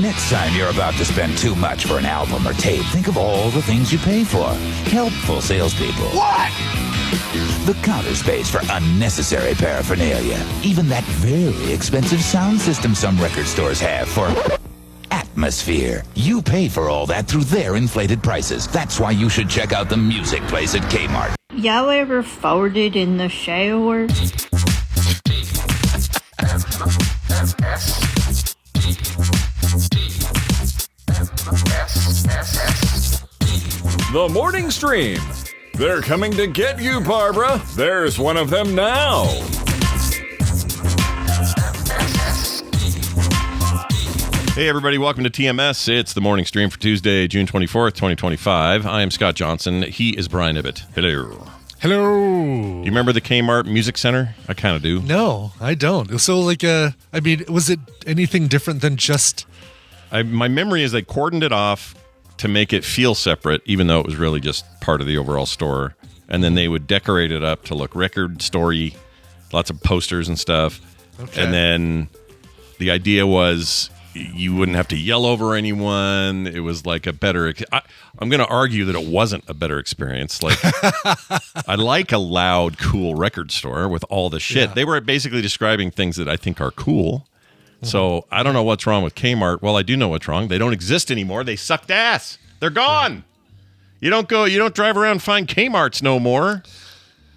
Next time you're about to spend too much for an album or tape, think of all the things you pay for. Helpful salespeople. What? The counter space for unnecessary paraphernalia. Even that very expensive sound system some record stores have for atmosphere. You pay for all that through their inflated prices. That's why you should check out the music place at Kmart. Y'all ever farted in the shower? The morning stream. They're coming to get you, Barbara. There's one of them now. Hey, everybody. Welcome to TMS. It's the morning stream for Tuesday, June 24th, 2025. I am Scott Johnson. He is Brian Ibbett. Hello. Hello. Do you remember the Kmart Music Center? I kind of do. No, I don't. So, was it anything different than just... My memory is they cordoned it off to make it feel separate, even though it was really just part of the overall store. And then they would decorate it up to look record story, lots of posters and stuff. Okay. And then the idea was you wouldn't have to yell over anyone. It was like a better... I'm going to argue that it wasn't a better experience. Like, I like a loud, cool record store with all the shit. Yeah. They were basically describing things that I think are cool. So I don't know what's wrong with Kmart. Well, I do know what's wrong. They don't exist anymore. They sucked ass. They're gone. Right. You don't drive around and find Kmarts no more.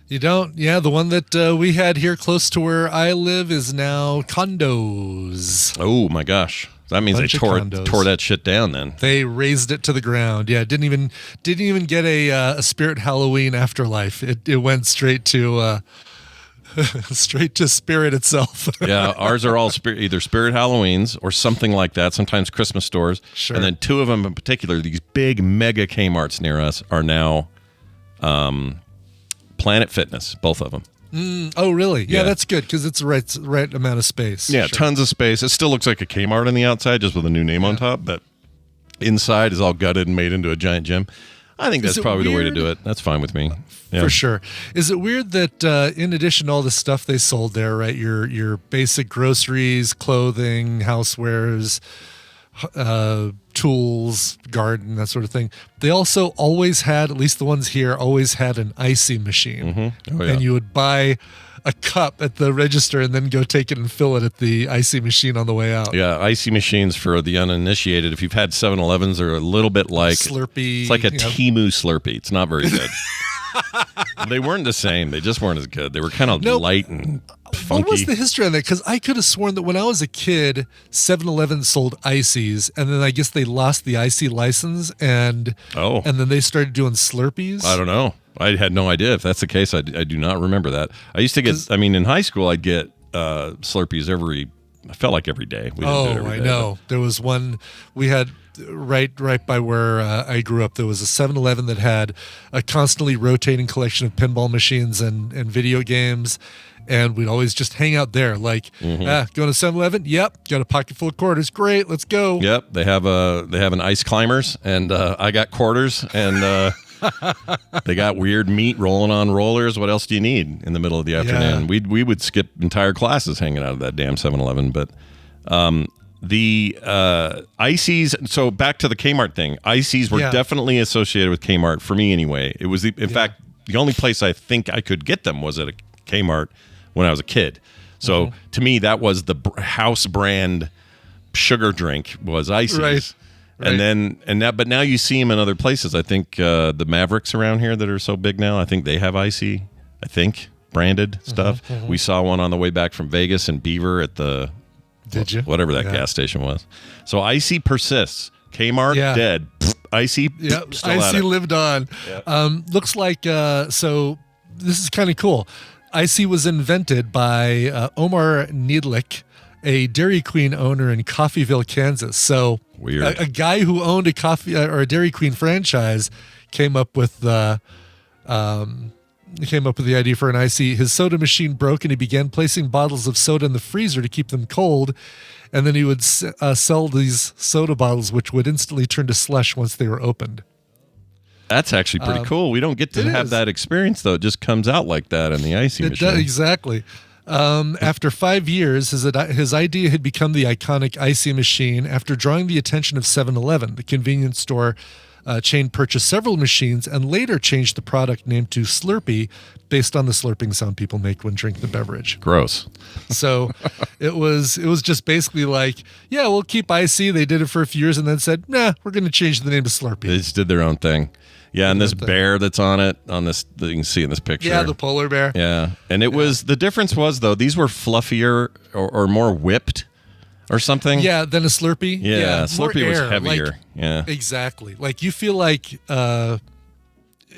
You don't? Yeah, the one that we had here close to where I live is now condos. Oh my gosh. That means they tore that shit down then. They razed it to the ground. Yeah, didn't even get a Spirit Halloween afterlife. It went straight to straight to Spirit itself. Yeah, ours are all either Spirit Halloweens or something like that, sometimes Christmas stores. Sure. And then two of them in particular, these big mega Kmarts near us are now Planet Fitness, both of them. Oh, really? Yeah, that's good because it's the right amount of space. Yeah, sure. Tons of space. It still looks like a Kmart on the outside, just with a new name on top, but inside is all gutted and made into a giant gym. I think that's probably the way to do it. That's fine with me. Yeah. For sure. Is it weird that in addition to all the stuff they sold there, right, your basic groceries, clothing, housewares, tools, garden, that sort of thing, they also always had, at least the ones here, always had an Icee machine. Mm-hmm. Oh, yeah. And you would buy a cup at the register and then go take it and fill it at the Icee machine on the way out. Yeah, Icee machines for the uninitiated. If you've had 7-Elevens, are a little bit like Slurpee. It's like a Temu Slurpee. It's not very good. They weren't the same. They just weren't as good. They were kind of light and funky. What was the history on that? Because I could have sworn that when I was a kid, 7-Eleven sold Icees, and then I guess they lost the Icee license, and then they started doing Slurpees. I don't know. I had no idea. If that's the case, I do not remember that. I used to get, in high school, I'd get Slurpees I felt like every day. We didn't do it every day, know. But there was one we had right by where I grew up. There was a 7-Eleven that had a constantly rotating collection of pinball machines and video games. And we'd always just hang out there, like, going to 7-Eleven? Yep, got a pocket full of quarters. Great, let's go. Yep, they have an Ice Climbers, and I got quarters, and they got weird meat rolling on rollers. What else do you need in the middle of the afternoon? Yeah. We would skip entire classes hanging out of that damn 7-Eleven. But the Icees, so back to the Kmart thing. Icees were definitely associated with Kmart, for me anyway. It was, in fact, the only place I think I could get them was at a Kmart when I was a kid. So to me, that was the house brand sugar drink was Icees. Right. But now you see them in other places. I think the Mavericks around here that are so big now, I think they have Icee. I think branded stuff. We saw one on the way back from Vegas in Beaver at the whatever that gas station was. So Icee persists. Kmart dead. Icee still at it. Icee lived on. Yep. Looks like so. This is kind of cool. Icee was invented by Omar Needlick, a Dairy Queen owner in Coffeyville, Kansas. So weird. A guy who owned a coffee or a Dairy Queen franchise came up with the idea for an Icee. His soda machine broke, and he began placing bottles of soda in the freezer to keep them cold. And then he would sell these soda bottles, which would instantly turn to slush once they were opened. That's actually pretty cool. We don't get to have that experience, though. It just comes out like that in the Icee machine. Exactly. After 5 years, his idea had become the iconic Icee machine. After drawing the attention of 7-Eleven, the convenience store chain purchased several machines and later changed the product name to Slurpee based on the slurping sound people make when drinking the beverage. Gross. So it was just basically like, yeah, we'll keep Icee. They did it for a few years and then said, nah, we're going to change the name to Slurpee. They just did their own thing. Yeah, and this bear that's on it, on this, that you can see in this picture. Yeah, the polar bear. Yeah, and it was, the difference was, though, these were fluffier or more whipped or something. Yeah, than a Slurpee. Yeah, more Slurpee was air, heavier. like, yeah. Exactly. Like, you feel like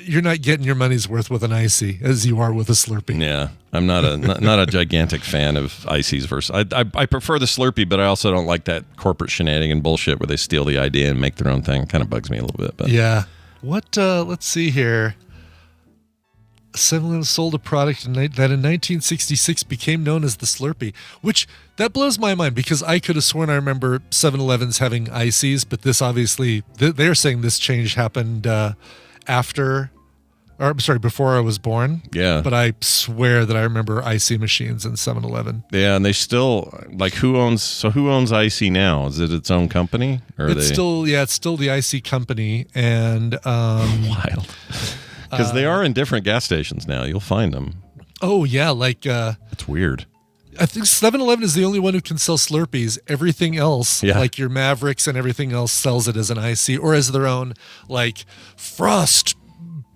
you're not getting your money's worth with an Icee as you are with a Slurpee. Yeah, I'm not a gigantic fan of Icee's versus. I prefer the Slurpee, but I also don't like that corporate shenanigan bullshit where they steal the idea and make their own thing. Kind of bugs me a little bit. But yeah. What? Let's see here. 7-Eleven sold a product that in 1966 became known as the Slurpee, which that blows my mind because I could have sworn I remember 7-Elevens having Icees, but this obviously they're saying this change happened before I was born. Yeah. But I swear that I remember Icee machines in 7-Eleven. Yeah, and they still, like, who owns Icee now? Is it its own company? Or It's still the Icee company, and wild. Because they are in different gas stations now. You'll find them. Oh yeah, like it's weird. I think 7-Eleven is the only one who can sell Slurpees. Everything else, like your Mavericks and everything else, sells it as an Icee or as their own, like, Frost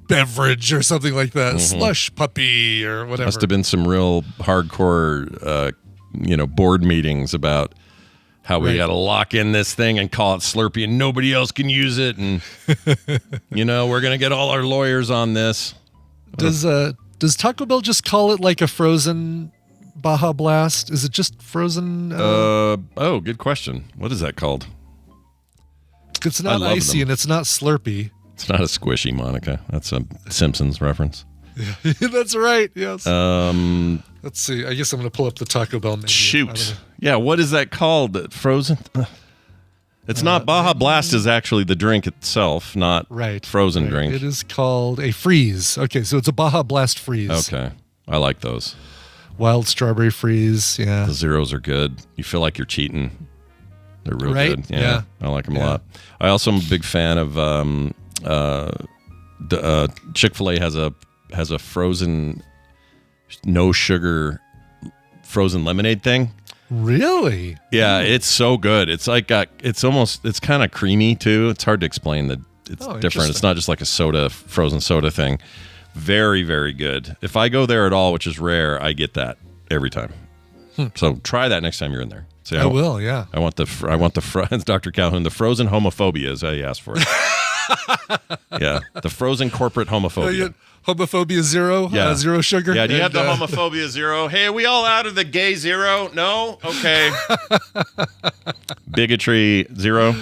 beverage or something like that, Slush Puppy or whatever. Must have been some real hardcore, board meetings about how we got to lock in this thing and call it Slurpee and nobody else can use it. And, we're going to get all our lawyers on this. Does Taco Bell just call it like a frozen Baja Blast? Is it just frozen? Good question. What is that called? It's not Icee and it's not Slurpee. It's not a squishy, Monica. That's a Simpsons reference. Yeah, that's right. Yes. Let's see. I guess I'm going to pull up the Taco Bell menu. Shoot. Yeah, what is that called? Frozen? It's not Baja Blast is actually the drink itself, not frozen drink. It is called a freeze. Okay, so it's a Baja Blast freeze. Okay. I like those. Wild strawberry freeze, yeah. The zeros are good. You feel like you're cheating. They're real good. Yeah. I like them a lot. I also am a big fan of Chick-fil-A has a frozen no sugar frozen lemonade thing. Really? Yeah, it's so good. It's like it's kind of creamy too. It's hard to explain that it's different. It's not just like a frozen soda thing. Very, very good. If I go there at all, which is rare, I get that every time. So try that next time you're in there. See, I will. Yeah. I want the Dr. Calhoun, the frozen homophobia is how you asked for it. Yeah, the frozen corporate homophobia. Homophobia Zero, zero sugar. Yeah, do you have the Homophobia Zero? Hey, are we all out of the gay zero? No? Okay. Bigotry Zero.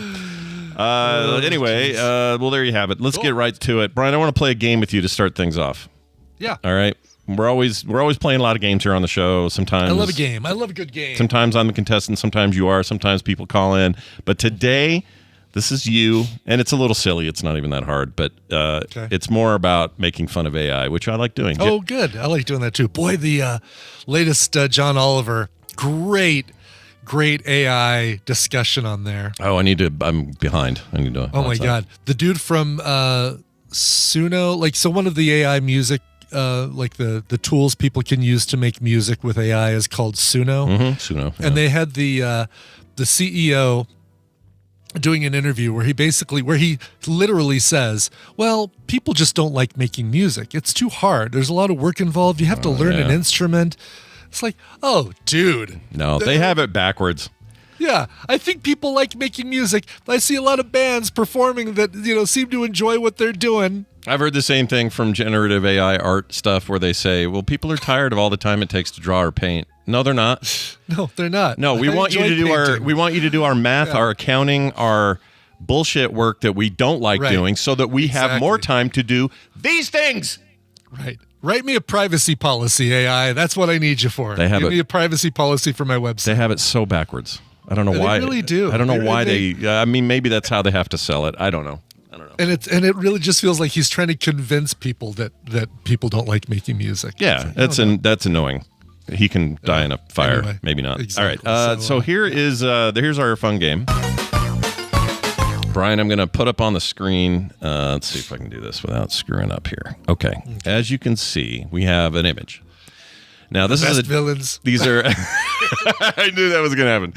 Anyway, there you have it. Let's get right to it. Brian, I want to play a game with you to start things off. Yeah. All right. We're always playing a lot of games here on the show. Sometimes I love a game. I love a good game. Sometimes I'm the contestant. Sometimes you are. Sometimes people call in. But today, this is you, and it's a little silly. It's not even that hard, but it's more about making fun of AI, which I like doing. Oh, good. I like doing that too. Boy, the latest John Oliver, great AI discussion on there. Oh, I'm behind. I need to. Oh my God, the dude from Suno, one of the AI music. The tools people can use to make music with AI is called Suno. Suno, yeah. And they had the CEO doing an interview where he literally says, well, people just don't like making music. It's too hard. There's a lot of work involved. You have to learn an instrument. It's like, oh, dude. No, they have it backwards. Yeah, I think people like making music. I see a lot of bands performing that, seem to enjoy what they're doing. I've heard the same thing from generative AI art stuff where they say, well, people are tired of all the time it takes to draw or paint. No, they're not. No, they're not. No, we want you to do our math, our accounting, our bullshit work that we don't like doing so that we have more time to do these things. Right. Write me a privacy policy, AI. That's what I need you for. Give me a privacy policy for my website. They have it so backwards. I don't know why. They really do. I don't know why they maybe that's how they have to sell it. I don't know. And it really just feels like he's trying to convince people that people don't like making music. Yeah, that's annoying. he can die in a fire. Anyway, Maybe not. exactly. All right. So here's our fun game. Brian, I'm going to put up on the screen. Let's see if I can do this without screwing up here. Okay. As you can see, we have an image. Now, this is villains. These are. I knew that was going to happen.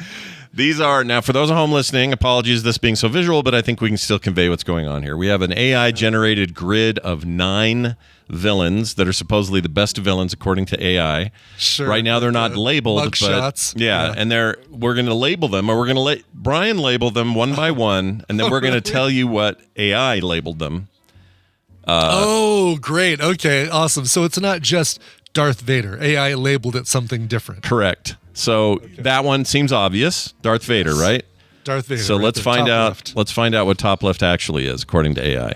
These are, now for those at home listening, apologies this being so visual, but I think we can still convey what's going on here. We have an AI-generated grid of 9 villains that are supposedly the best villains according to AI. Sure. Right now they're not labeled, mug but shots. yeah, and we're going to label them, or we're going to let Brian label them one by one, and then we're going to tell you what AI labeled them. Oh, great. Okay, awesome. So it's not just Darth Vader. AI labeled it something different. Correct. So that one seems obvious. Darth Vader, right? Darth Vader. So right let's there, find top out. left. Let's find out what top left actually is, according to AI.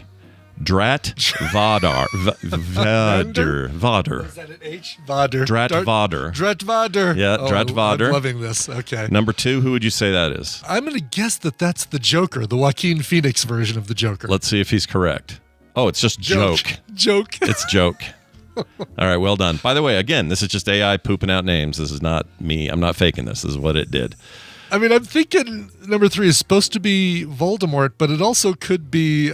Drat Vahder. Vahder. Is that an H? Vahder. Drat Vahder. Drat Vahder. Yeah, Drat Vahder. I'm loving this. Okay. Number 2, who would you say that is? I'm going to guess that that's the Joker, the Joaquin Phoenix version of the Joker. Let's see if he's correct. Oh, it's just joke. Joke. It's joke. All right, well done. By the way, again, this is just AI pooping out names. This is not me. I'm not faking this. This is what it did. I mean, I'm thinking number 3 is supposed to be Voldemort, but it also could be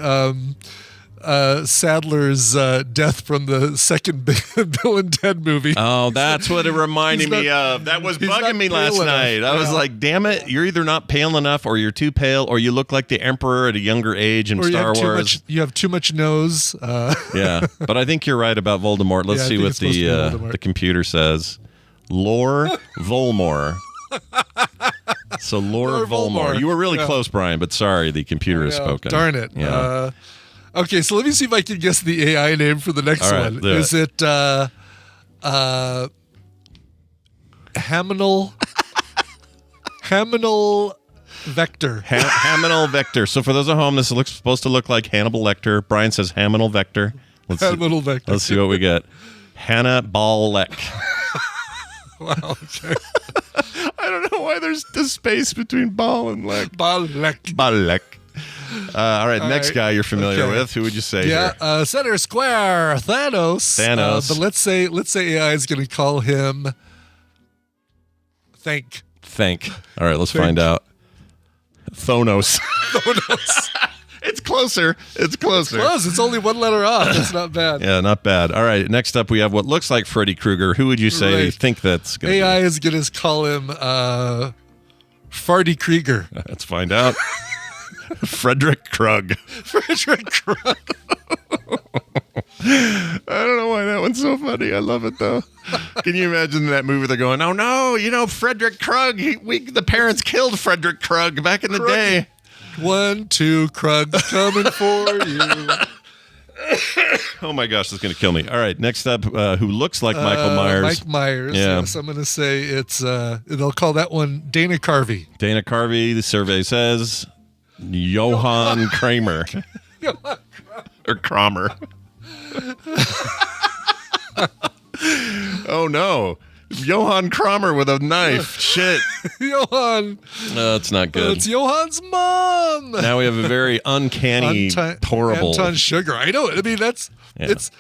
Sadler's death from the second Bill and Ted movie. Oh, that's what it reminded me of. That was bugging me last night. I was like, damn it, you're either not pale enough, or you're too pale, or you look like the Emperor at a younger age in Star Wars. You have too much nose. Yeah, but I think you're right about Voldemort. Let's see what the computer says. Lore Volmore. So Lore Volmore. You were really close, Brian, but sorry, the computer has spoken. Darn it. Yeah. Okay, so let me see if I can guess the AI name for the next one. Is it Haminal Vector? Haminal Vector. So for those at home, this looks supposed to look like Hannibal Lecter. Brian says Haminal Vector. Haminal Vector. Let's see what we get. Hannah Ball-Leck. Wow. Okay. I don't know why there's the space between ball and leck. Ball-Leck. Ball-Leck. All right, next guy you're familiar with. Who would you say here? Center Square, Thanos. But let's say AI is going to call him Thank. All right, let's find out. Thonos. Thanos. It's closer. It's closer. Close. It's only one letter off. That's not bad. Yeah, not bad. All right, next up we have what looks like Freddy Krueger. Who would you say you think that's going to be? AI is going to call him Farty Krieger. Let's find out. Frederick Krug. Frederick Krug. I don't know why that one's so funny. I love it though. Can you imagine that movie? They're going, "Oh no, Frederick Krug. The parents killed Frederick Krug back in the day." 1, 2, Krug's coming for you. Oh my gosh, that's gonna kill me. All right, next up, who looks like Michael Myers? Mike Myers. Yeah. Yes, I'm gonna say it's. They'll call that one Dana Carvey. Dana Carvey. The survey says Johann Kramer. Or Kramer. Oh no. Johann Kramer with a knife. Shit. Johann. That's not good. It's Johann's mom. Now we have a very uncanny, horrible. Anton Sugar. I know it. I mean, it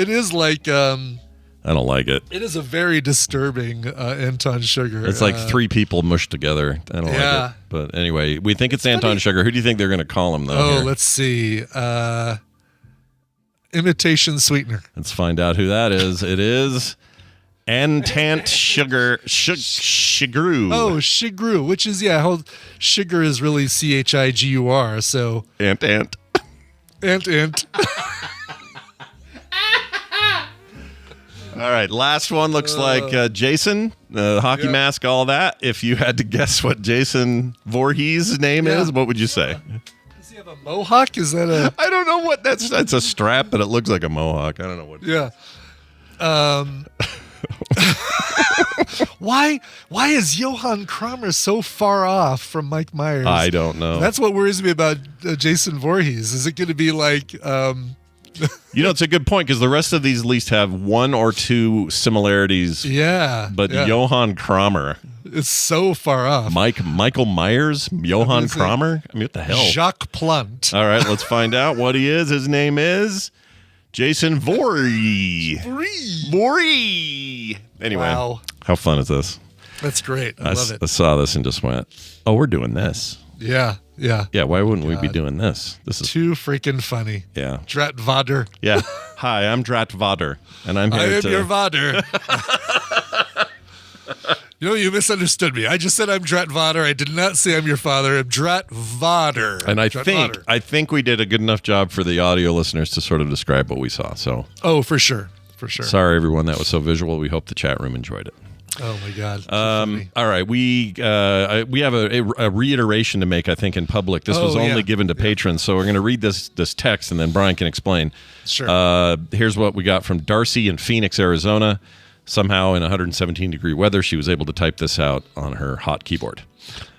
is like. I don't like it. It is a very disturbing Anton Sugar. It's like 3 people mushed together. I don't like it. But anyway, we think it's Anton Sugar. Who do you think they're going to call him, though? Let's see. Imitation Sweetener. Let's find out who that is. It is Antant Sugar. Shigru. Oh, Shigru, which is, how sugar is really Chigur. So. Antant. All right, last one looks like Jason, hockey mask, all that. If you had to guess what Jason Voorhees' name is, what would you say? Does he have a mohawk? Is that a... I don't know what that's a strap, but it looks like a mohawk. I don't know what. Yeah. Why is Johann Kramer so far off from Mike Myers? I don't know. That's what worries me about Jason Voorhees. Is it going to be like... it's a good point because the rest of these at least have 1 or 2 similarities. Yeah. But Johann Kramer. It's so far off. Michael Myers? Johann Kramer? I mean, what the hell? Jacques Plant. All right, let's find out what he is. His name is Jason Voorhees. Voorhees. Anyway. Wow. How fun is this? That's great. I love it. I saw this and just went, oh, we're doing this. Yeah. Yeah, why wouldn't we be doing this? This is too freaking funny. Yeah. Drat Vahder. Yeah. Hi, I'm Drat Vahder, and I'm here I am to... your Vahder. You misunderstood me. I just said I'm Drat Vahder. I did not say I'm your father. I'm Drat Vahder. And Drat Vahder. I think we did a good enough job for the audio listeners to sort of describe what we saw. So, for sure. Sorry, everyone. That was so visual. We hope the chat room enjoyed it. Oh my God! All right, we have a reiteration to make. I think in public, this was only given to patrons, so we're going to read this text, and then Brian can explain. Sure. Here's what we got from Darcy in Phoenix, Arizona. Somehow, in 117-degree weather, she was able to type this out on her hot keyboard.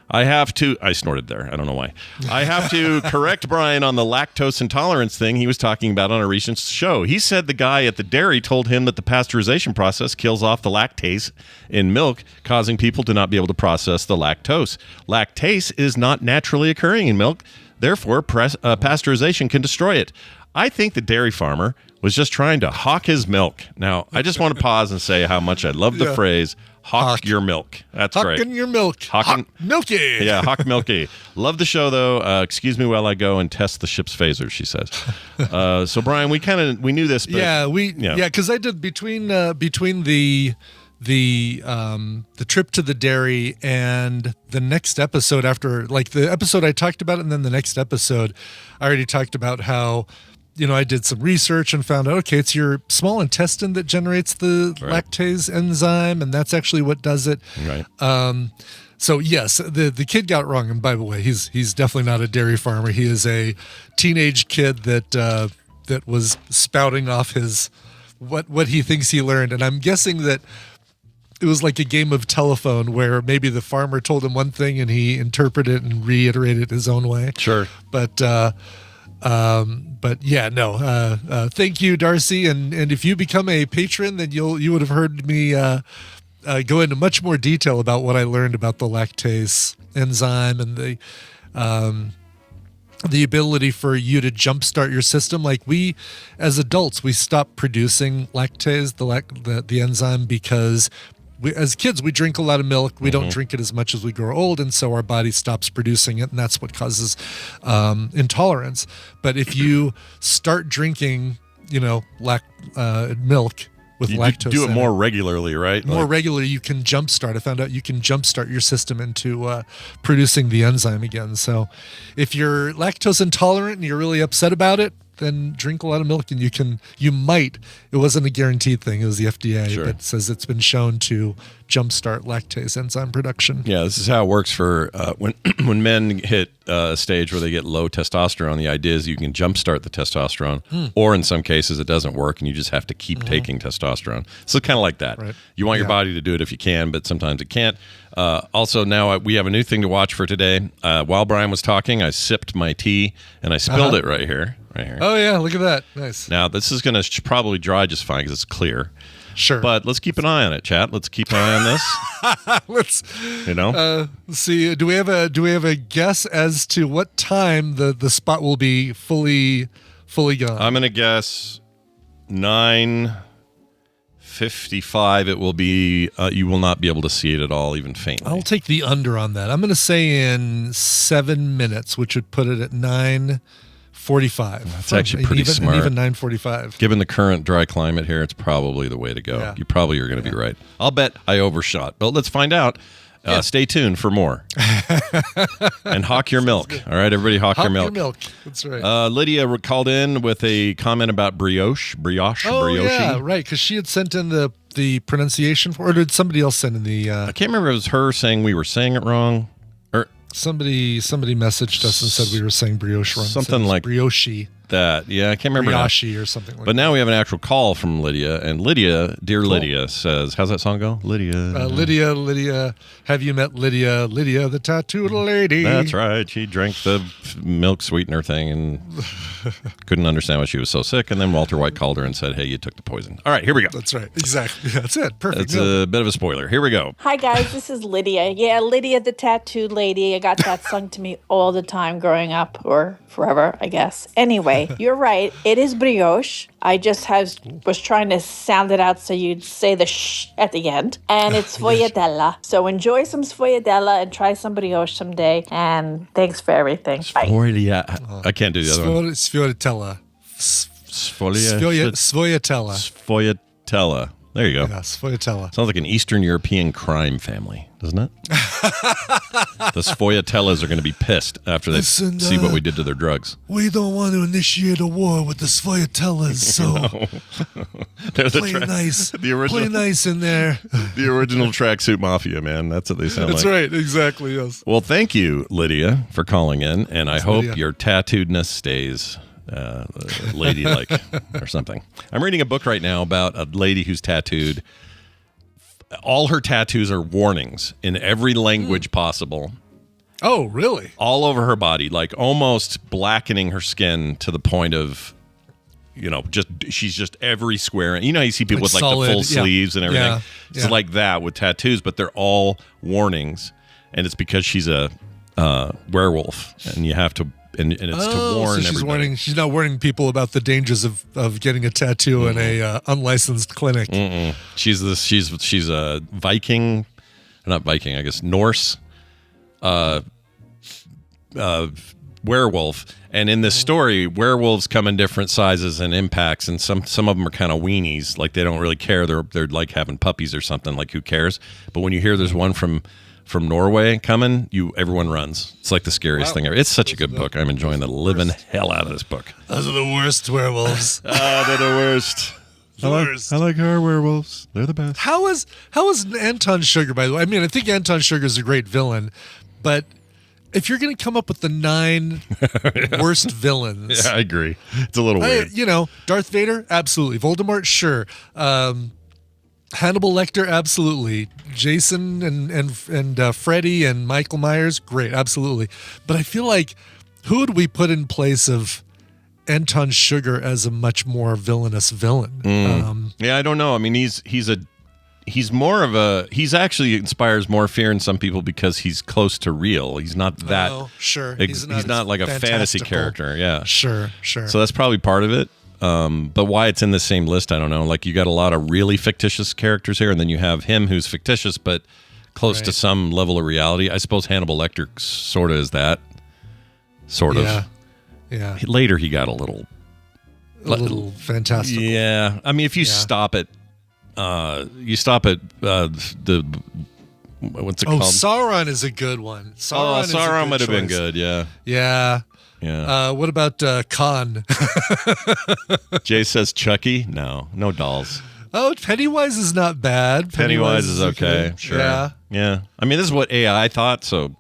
I snorted there. I don't know why. I have to correct Brian on the lactose intolerance thing he was talking about on a recent show. He said the guy at the dairy told him that the pasteurization process kills off the lactase in milk, causing people to not be able to process the lactose. Lactase is not naturally occurring in milk. Therefore, pasteurization can destroy it. I think the dairy farmer was just trying to hawk his milk. Now, I just want to pause and say how much I love the phrase, hawk your milk. That's great. Hawking your milk. Hawk milky. Yeah, hawk milky. Love the show, though. Excuse me while I go and test the ship's phasers, she says. So, Brian, we knew this. But, because I did between the trip to the dairy and the next episode after, like the episode I talked about, and then the next episode, I already talked about how, I did some research and found out, okay, it's your small intestine that generates the lactase enzyme, and that's actually what does it. Right. So yes, the kid got it wrong, and by the way, he's definitely not a dairy farmer. He is a teenage kid that was spouting off his what he thinks he learned, and I'm guessing that it was like a game of telephone where maybe the farmer told him one thing and he interpreted it and reiterated it his own way. Sure. But yeah, no. Thank you, Darcy. And if you become a patron, then you would have heard me go into much more detail about what I learned about the lactase enzyme and the ability for you to jumpstart your system. Like we, as adults, we stop producing lactase, the enzyme, because as kids, we drink a lot of milk. We don't drink it as much as we grow old, and so our body stops producing it, and that's what causes intolerance. But if you start drinking, milk with lactose, do it more regularly, right? More regularly, you can jumpstart. I found out you can jumpstart your system into producing the enzyme again. So, if you're lactose intolerant and you're really upset about it, then drink a lot of milk, and you might. It wasn't a guaranteed thing. It was the FDA that says it's been shown to jumpstart lactase enzyme production. Yeah, this is how it works for when men hit a stage where they get low testosterone. The idea is you can jumpstart the testosterone, or in some cases it doesn't work, and you just have to keep taking testosterone. So it's kind of like that. Right. You want your body to do it if you can, but sometimes it can't. Also, now we have a new thing to watch for today. While Brian was talking, I sipped my tea, and I spilled it right here. Oh, yeah, look at that. Nice. Now, this is going to probably dry just fine because it's clear. Sure. But let's keep an eye on it, chat. Let's keep an eye on this. Let's see. Do we have a guess as to what time the spot will be fully gone? I'm going to guess 9:55. It will be. You will not be able to see it at all, even faintly. I'll take the under on that. I'm going to say in 7 minutes, which would put it at 9:45. That's actually pretty smart. And even 9:45. Given the current dry climate here, it's probably the way to go. Yeah. You probably are going to be right. I'll bet I overshot, but let's find out. Stay tuned for more. And hawk your milk. All right, everybody, hawk your milk. That's right. Lydia called in with a comment about brioche. Oh, yeah, right, because she had sent in the pronunciation for, or did somebody else send in the... I can't remember if it was her saying we were saying it wrong. Somebody messaged us and said we were saying brioche wrong. Something like brioche. That, yeah, I can't remember. Brioche or something like that. But now we have an actual call from Lydia, and Lydia, dear Lydia, says, how's that song go? Lydia. Lydia, have you met Lydia? Lydia, the tattooed lady. That's right. She drank the milk sweetener thing and couldn't understand why she was so sick. And then Walter White called her and said, hey, you took the poison. All right, here we go. That's right. Exactly. That's it. Perfect. It's a bit of a spoiler. Here we go. Hi, guys. This is Lydia. Yeah, Lydia, the tattooed lady. I got that sung to me all the time growing up, or forever, I guess. Anyway. Anyway, you're right. It is brioche. I just was trying to sound it out so you'd say the sh at the end. And it's sfogliatella. So enjoy some sfogliatella and try some brioche someday. And thanks for everything. Bye. I can't do the other one. Sfogliatella. Sfogliatella. Sfogliatella. There you go. Yeah, sfogliatella. Sounds like an Eastern European crime family, doesn't it? The Sfogliatellas are going to be pissed after they see what we did to their drugs. We don't want to initiate a war with the sfogliatellas, so play nice. Play nice in there. The original tracksuit mafia, man. That's what they sound like. That's right. Exactly, yes. Well, thank you, Lydia, for calling in, and I hope Lydia. your tattooedness stays ladylike or something. I'm reading a book right now about a lady who's tattooed. All her tattoos are warnings in every language possible. Oh, really? All over her body, like almost blackening her skin to the point of, she's just every square. You know how you see people with like solid, the full sleeves and everything? Yeah, It's yeah. like that with tattoos, but they're all warnings. And it's because she's a werewolf and you have to, and it's to warn so she's everybody. warning. She's not warning people about the dangers of getting a tattoo in a unlicensed clinic. She's a Viking, not Viking, I guess Norse werewolf. And in this story, werewolves come in different sizes and impacts, and some of them are kind of weenies, like they don't really care. They're like having puppies or something. Like who cares? But when you hear there's one from Norway coming, everyone runs. It's like the scariest thing ever. It's such a good book. I'm enjoying the living hell out of this book. Those are the worst werewolves. They're the worst. I like our werewolves. They're the best. How is Anton Sugar, by the way? I mean, I think Anton Sugar is a great villain, but if you're going to come up with the 9 worst villains, Yeah, I agree. It's a little weird. Darth Vader, absolutely. Voldemort, sure. Hannibal Lecter, absolutely. Jason and Freddy and Michael Myers, great, absolutely. But I feel like who would we put in place of Anton Sugar as a much more villainous villain? Yeah, I don't know. I mean, he's actually inspires more fear in some people because he's close to real. He's not that. Oh, sure. He's not like a fantasy character. Yeah, Sure. So that's probably part of it. But why it's in the same list, I don't know. Like you got a lot of really fictitious characters here, and then you have him who's fictitious but close to some level of reality. I suppose Hannibal Lecter sort of is that. Sort of. Yeah. Later he got a little fantastical. Yeah. I mean, if you stop at the what's it called? Sauron is a good one. Sauron might have been good. Yeah. Yeah. Yeah. What about Khan? Jay says Chucky. No dolls. Oh, Pennywise is not bad. Pennywise is okay. Sure. Yeah. I mean, this is what AI thought. So.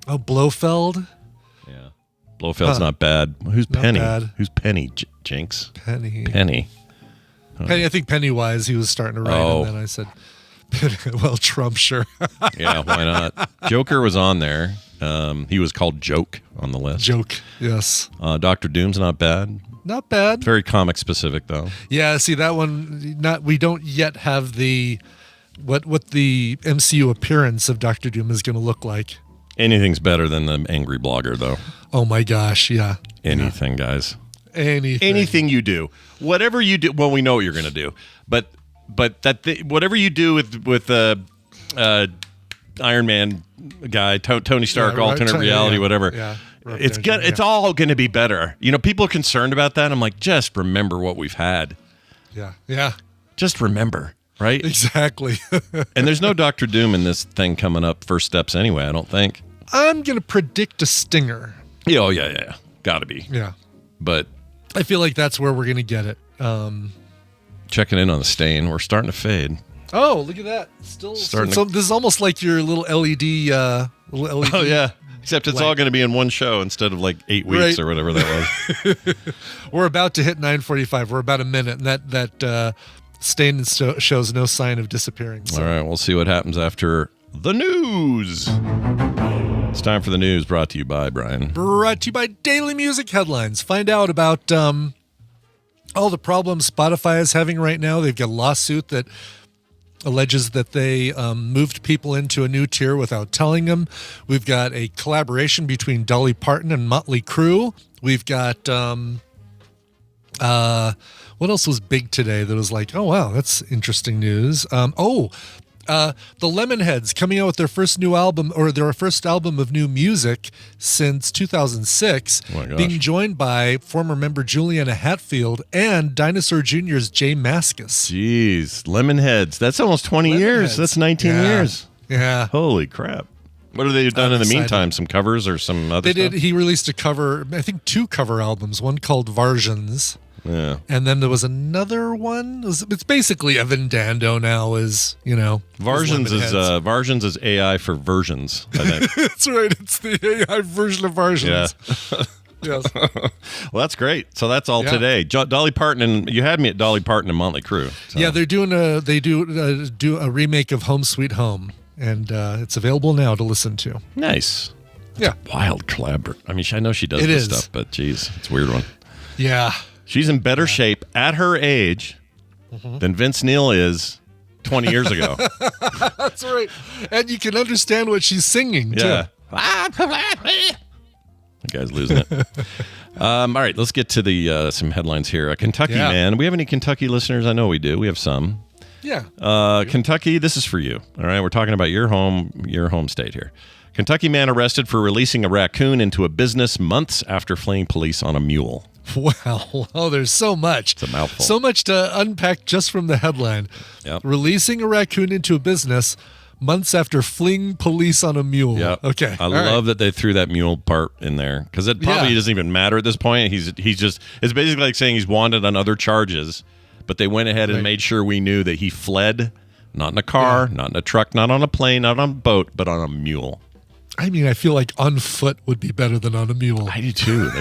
Oh, Blofeld. Yeah. Blofeld's not bad. Who's Penny? Bad. Who's Penny? Jinx. Penny. Penny. I think Pennywise. He was starting to write, and then I said, "Well, Trump, sure." Yeah. Why not? Joker was on there. He was called Joke on the list. Joke. Yes. Doctor Doom's not bad. Not bad. Very comic specific though. Yeah. See that one. We don't yet have the what the MCU appearance of Doctor Doom is going to look like. Anything's better than the angry blogger though. Oh my gosh. Yeah. Anything, guys. Anything you do, whatever you do. Well, we know what you're going to do, but whatever you do with Iron Man guy, Tony Stark, alternate reality, whatever. Yeah, it's good. It's all going to be better. People are concerned about that. I'm like, just remember what we've had. Yeah. Just remember, right? Exactly. And there's no Doctor Doom in this thing coming up. First steps, anyway. I don't think. I'm going to predict a stinger. Yeah, oh yeah. Got to be. Yeah. But I feel like that's where we're going to get it. Checking in on the stain. We're starting to fade. Oh, look at that! Still, this is almost like your little LED. Oh yeah, except it's all going to be in one show instead of like 8 weeks or whatever that was. We're about to hit 9:45. We're about a minute, and that stain shows no sign of disappearing. So. All right, we'll see what happens after the news. It's time for the news, brought to you by Brian. Brought to you by Daily Music Headlines. Find out about all the problems Spotify is having right now. They've got a lawsuit that alleges that they moved people into a new tier without telling them. We've got a collaboration between Dolly Parton and Motley Crue. We've got What else was big today that was like, oh, wow, that's interesting news? The Lemonheads coming out with their first new album, or their first album of new music since 2006, being joined by former member Juliana Hatfield and Dinosaur Jr.'s Jay Mascis. Jeez, Lemonheads. That's almost 20 years. That's 19 years. Yeah. Holy crap. What have they done in the meantime? Some covers or some other stuff? He released a cover, I think 2 cover albums, one called Varsions. Yeah. And then there was another one. It's basically Evan Dando now is, Varsions is AI for versions, I think. That's right. It's the AI version of Varsions. Yeah. Yes. Well, that's great. So that's all today. Dolly Parton, you had me at Dolly Parton and Motley Crue. So. Yeah, they do a remake of Home Sweet Home, and it's available now to listen to. Nice. Yeah. Wild collab. I mean, I know she does this stuff, but geez, it's a weird one. Yeah. She's in better shape at her age than Vince Neil is 20 years ago. That's right. And you can understand what she's singing, too. Yeah. The guy's losing it. All right, let's get to the some headlines here. A Kentucky man. We have any Kentucky listeners? I know we do. We have some. Yeah. Kentucky, this is for you. All right, we're talking about your home state here. Kentucky man arrested for releasing a raccoon into a business months after fleeing police on a mule. Wow. Oh, there's so much. It's a mouthful. So much to unpack just from the headline. Yep. Releasing a raccoon into a business months after fleeing police on a mule. Yeah. Okay. I love that they threw that mule part in there because it probably doesn't even matter at this point. He's just, it's basically like saying he's wanted on other charges, but they went ahead and made sure we knew that he fled, not in a car, not in a truck, not on a plane, not on a boat, but on a mule. I mean, I feel like on foot would be better than on a mule. I do too.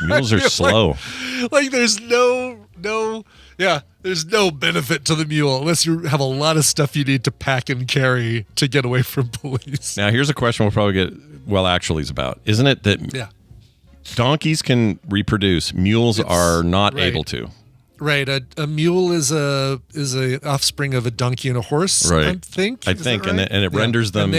Mules are slow. Like there's no benefit to the mule unless you have a lot of stuff you need to pack and carry to get away from police. Now, here's a question we'll probably get actuallys about. Isn't it that donkeys can reproduce, mules are not able to? Right, a mule is a offspring of a donkey and a horse. Right, I think. Right? And it renders them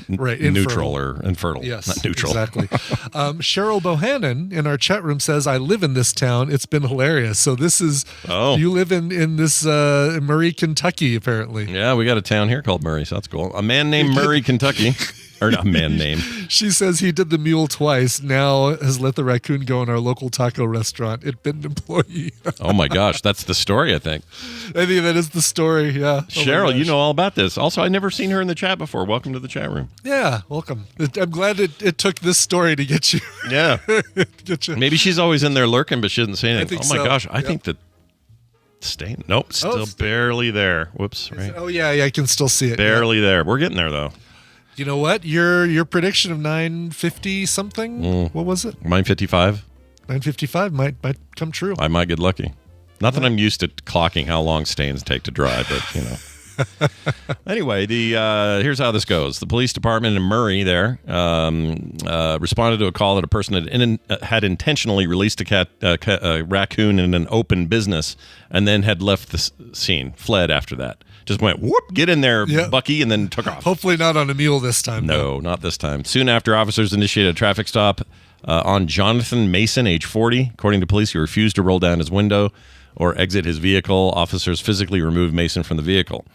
neutral or infertile. Yes, not neutral. Exactly. Cheryl Bohannon in our chat room says, "I live in this town. It's been hilarious." So this is you live in this Murray, Kentucky, apparently. Yeah, we got a town here called Murray, so that's cool. A man named Murray, Kentucky. Or not man name. She says he did the mule twice. Now has let the raccoon go in our local taco restaurant. It'd been an employee. Oh my gosh, that's the story. I think that is the story. Yeah, Cheryl, you know all about this. Also, I've never seen her in the chat before. Welcome to the chat room. Yeah, welcome. I'm glad it took this story to get you. Yeah, get you. Maybe she's always in there lurking, but she doesn't say anything. Oh my gosh, I think that. Staying. Nope, still barely there. Whoops. Right. Oh yeah, I can still see it. Barely there. We're getting there though. You know what? Your prediction of 950 something? What was it? 955. 955 might come true. I might get lucky. Not that I'm used to clocking how long stains take to dry, but Anyway, here's how this goes. The police department in Murray there responded to a call that a person had intentionally released a raccoon in an open business and then had left the scene, fled after that. Just went, whoop, get in there, Bucky, and then took off. Hopefully not on a mule this time. No, not this time. Soon after, officers initiated a traffic stop on Jonathan Mason, age 40. According to police, he refused to roll down his window or exit his vehicle. Officers physically removed Mason from the vehicle.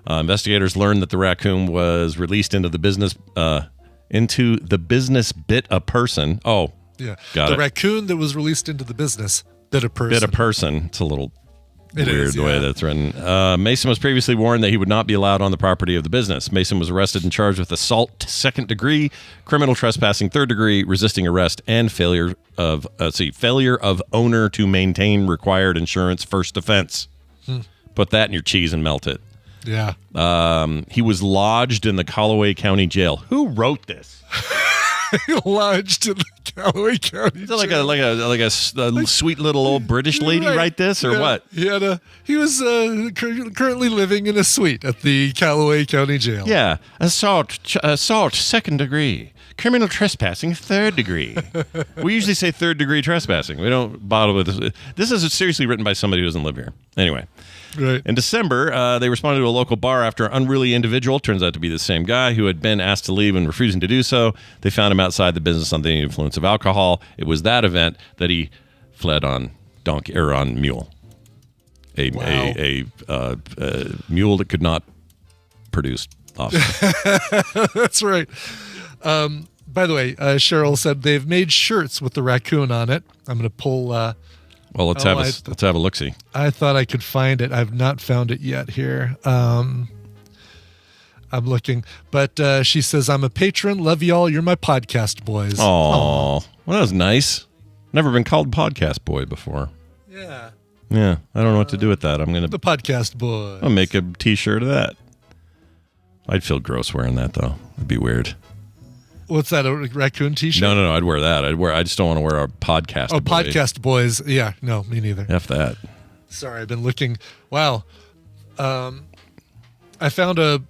Investigators learned that the raccoon was released into the business bit a person. Oh, yeah. Got the it. Raccoon that was released into the business bit a person. Bit a person. It's a little weird the way that's written. Mason was previously warned that he would not be allowed on the property of the business. Mason was arrested and charged with assault 2nd degree, criminal trespassing 3rd degree, resisting arrest, and failure of owner to maintain required insurance 1st offense. Put that in your cheese and melt it. Yeah. He was lodged in the Callaway County Jail. Who wrote this? Lodged in the Callaway County Jail. Like a sweet little old British lady write this or what? He was currently living in a suite at the Callaway County Jail. Yeah, assault 2nd degree, criminal trespassing 3rd degree. We usually say 3rd degree trespassing. We don't bother with this. This is seriously written by somebody who doesn't live here. Anyway. Right. In December, they responded to a local bar after an unruly individual, turns out to be the same guy, who had been asked to leave and refusing to do so. They found him outside the business under the influence of alcohol. It was that event that he fled on donkey or on mule. A mule that could not produce offspring. That's right. By the way, Cheryl said they've made shirts with the raccoon on it. I'm going to pull. Well, let's have a look-see. I thought I could find it. I've not found it yet here. I'm looking. But she says, I'm a patron. Love y'all. You're my podcast boys. Oh, well, that was nice. Never been called podcast boy before. Yeah. Yeah, I don't know what to do with that. The podcast boys. I'll make a T-shirt of that. I'd feel gross wearing that, though. It'd be weird. What's that, a raccoon T-shirt? No, I'd wear that. I just don't want to wear a podcast boy. Podcast boys. Yeah, no, me neither. F that. Sorry, I've been looking. Wow. I found a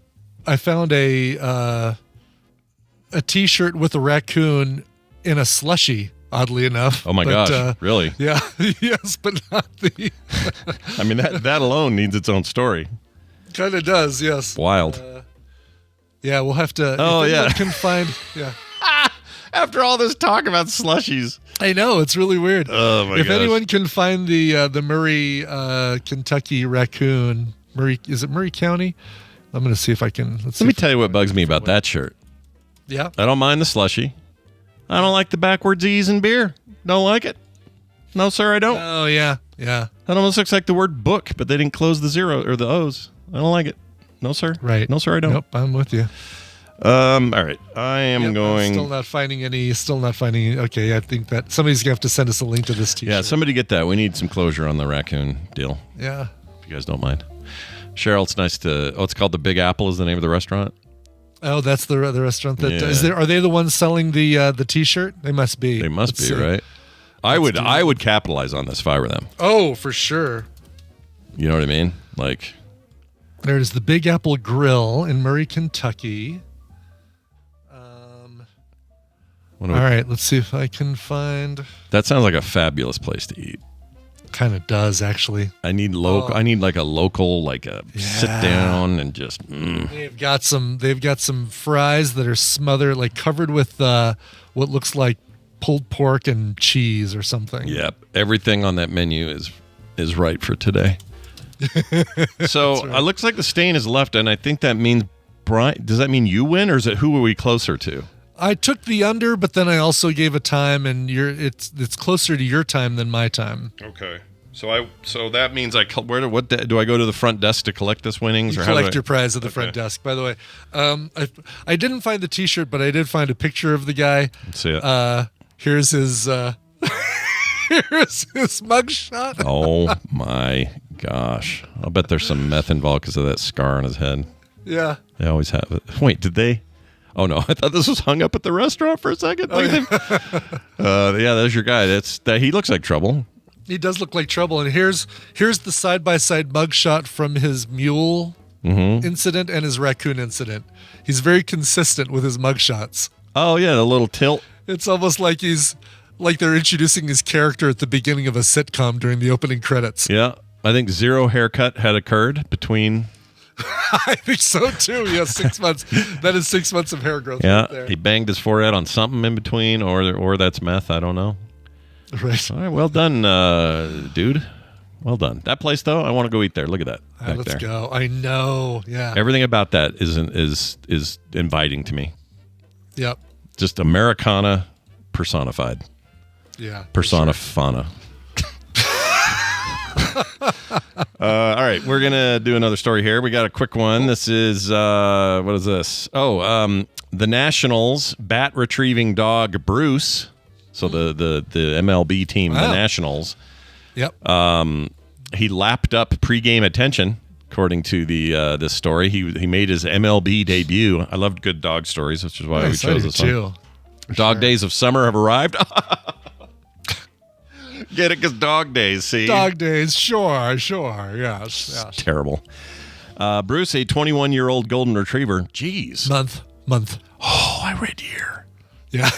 T-shirt with a raccoon in a slushie, oddly enough. Oh my gosh, really? Yeah, yes, but not the... I mean, that alone needs its own story. Kind of does, yes. Wild. Yeah, we'll have to... Oh, if yeah. anyone can find... Yeah. After all this talk about slushies. I know, it's really weird. Oh, my gosh. If anyone can find the Murray, Kentucky raccoon... Is it Murray County? I'm going to see if I can... Let me tell you what bugs me about that shirt. Yeah? I don't mind the slushie. I don't like the backwards E's in beer. Don't like it. No, sir, I don't. Oh, yeah. Yeah. That almost looks like the word book, but they didn't close the zero or the O's. I don't like it. No, sir. Right. No, sir, I don't. Nope, I'm with you. All right. I am going... Still not finding any. Okay, I think that somebody's going to have to send us a link to this T-shirt. Yeah, somebody get that. We need some closure on the raccoon deal. Yeah. If you guys don't mind. Cheryl, it's nice to... Oh, it's called the Big Apple is the name of the restaurant? Oh, that's the restaurant that... Yeah. Are they the ones selling the T-shirt? They must be. They must be, right? I would capitalize on this if I were them. Oh, for sure. You know what I mean? Like... There's the Big Apple Grill in Murray, Kentucky. All right, let's see if I can find... That sounds like a fabulous place to eat. Kind of does, actually. I need local. I need like a local, like a sit down and just. They've got some fries that are smothered, like covered with what looks like pulled pork and cheese or something. Yep, everything on that menu is right for today. So right. It looks like the stain is left, and I think that means Brian. Does that mean you win, or is it who are we closer to? I took the under, but then I also gave a time, and it's closer to your time than my time. Okay, so that means do I go to the front desk to collect this winnings? You or collect your prize at the front desk. By the way, I didn't find the T-shirt, but I did find a picture of the guy. Let's see it. Here's his here's his mugshot. Oh my gosh! I'll bet there's some meth involved because of that scar on his head. Yeah, they always have it. Wait, did they? Oh no! I thought this was hung up at the restaurant for a second. Look at him. Yeah, there's your guy. He looks like trouble. He does look like trouble. And here's the side-by-side mugshot from his mule incident and his raccoon incident. He's very consistent with his mugshots. Oh yeah, the little tilt. It's almost like they're introducing his character at the beginning of a sitcom during the opening credits. Yeah, I think zero haircut had occurred between. I think so too. Yeah, 6 months. That is 6 months of hair growth. Yeah, right there. he banged his forehead on something in between, or that's meth. I don't know. Right. All right. Well done, dude. Well done. That place though, I want to go eat there. Look at that. Back Let's there. go. I know. Yeah. Everything about that is inviting to me. Yep. Just Americana personified. Yeah. Persona fauna. All right, we're gonna do another story here. We got a quick one. This is what is this? Oh, the Nationals bat retrieving dog Bruce. So the MLB team, the Nationals. Yep. He lapped up pregame attention, according to this story. He made his MLB debut. I loved good dog stories, which is why we chose this one. Dog days of summer have arrived. Get it? Because dog days, see? Dog days, sure, yes. Terrible. Bruce, a 21-year-old golden retriever. Jeez. Month. Oh, I read year. Yeah.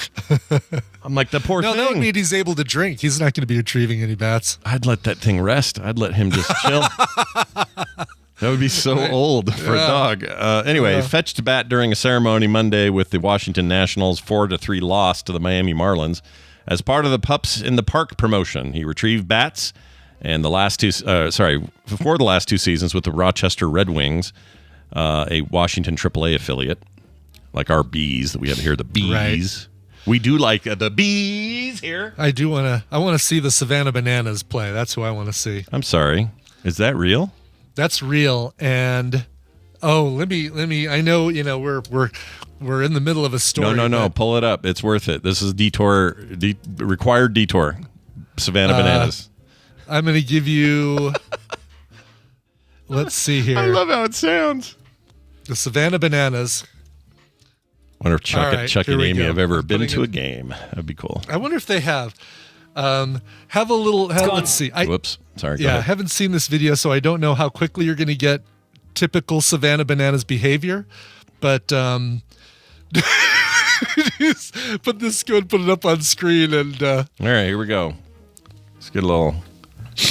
I'm like, the poor thing. No, that would mean he's able to drink. He's not going to be retrieving any bats. I'd let that thing rest. I'd let him just chill. That would be so old for a dog. Anyway, fetched bat during a ceremony Monday with the Washington Nationals 4-3 loss to the Miami Marlins. As part of the Pups in the Park promotion, he retrieved bats And the last two, before the last two seasons with the Rochester Red Wings, a Washington AAA affiliate, like our bees that we have here, the bees. Right. We do like the bees here. I want to see the Savannah Bananas play. That's who I want to see. I'm sorry. Is that real? That's real. And let me. I know we're in the middle of a story. No. Pull it up. It's worth it. This is required detour. Savannah Bananas. I'm going to give you. Let's see here. I love how it sounds. The Savannah Bananas. Wonder if Chuck and Amy have ever been to it. a game. That'd be cool. I wonder if they have. Have a little. Let's see. Whoops. Sorry. Go Yeah, I ahead. haven't seen this video, so I don't know how quickly you're going to get typical Savannah Bananas behavior. But but this go and put it up on screen and. All right, here we go. Let's get a little.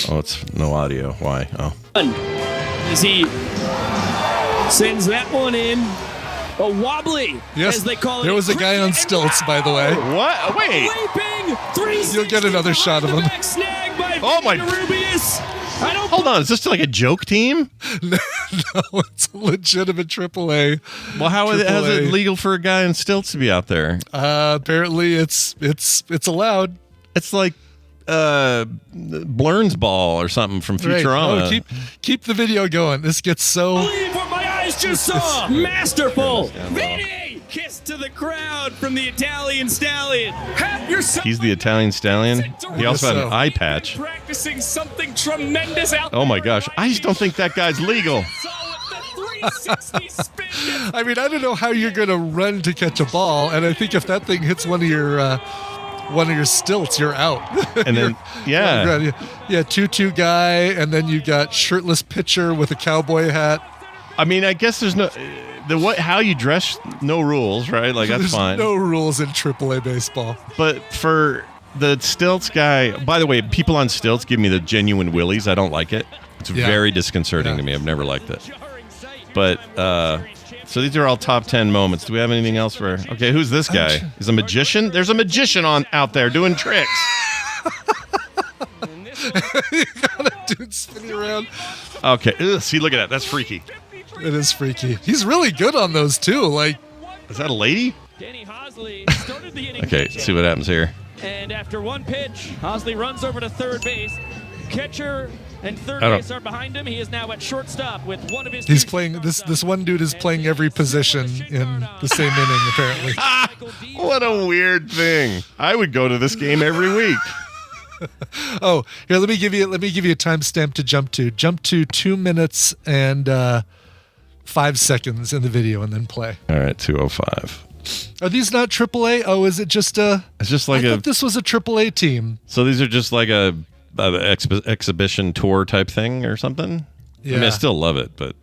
Oh, it's no audio. Why? Oh. As he sends that one in. A wobbly, Yes, as they call it. there was a guy on stilts, by the way. What? Wait. Leaping, 360 You'll get another shot of him. back snag by Oh, my- Rubius. I don't Hold on. Is this like a joke team? No, it's a legitimate AAA. Well, how is AAA. it legal for a guy in stilts to be out there? Apparently, it's allowed. It's like Blurn's ball or something from Right. Futurama. Oh, keep the video going. This gets so. believe what my eyes just saw. Masterful. Vinny, kiss to the crowd from the Italian Stallion. Have yourself. He's the Italian stallion. He also had an so. eye patch. Practicing something tremendous out. Oh my gosh. I just don't think that guy's legal. I mean, I don't know how you're going to run to catch a ball, and I think if that thing hits one of your stilts, you're out. And then, yeah. Yeah, tutu guy, and then you got shirtless pitcher with a cowboy hat. I mean, I guess there's no how you dress, no rules, right? Like that's There's fine. no rules in AAA baseball. But for the stilts guy, by the way, people on stilts give me the genuine willies. I don't like it. It's Yeah. very disconcerting Yeah. to me. I've never liked it. But so these are all top 10 moments. Do we have anything else for? Okay, who's this guy? He's a magician. There's a magician out there doing tricks. You got a dude spinning around. Okay, ugh, see, look at that. That's freaky. It is freaky. He's really good on those too. Like, Is that a lady? Danny Hosley started the inning. Okay, let's see what happens here. And after one pitch, Hosley runs over to third base. Catcher and third I don't- base are behind him. He is now at shortstop with one of his. he's two playing shortstops this up. one dude is playing every position in the same inning apparently. What a weird thing. I would go to this game every week. Oh, here let me give you a timestamp to jump to. Jump to 2 minutes and 5 seconds in the video and then play. All right, 205. Are these not AAA? Oh, is it just a? It's just like I a. thought this was a AAA team. So these are just like a exhibition tour type thing or something. Yeah. I mean, I still love it, but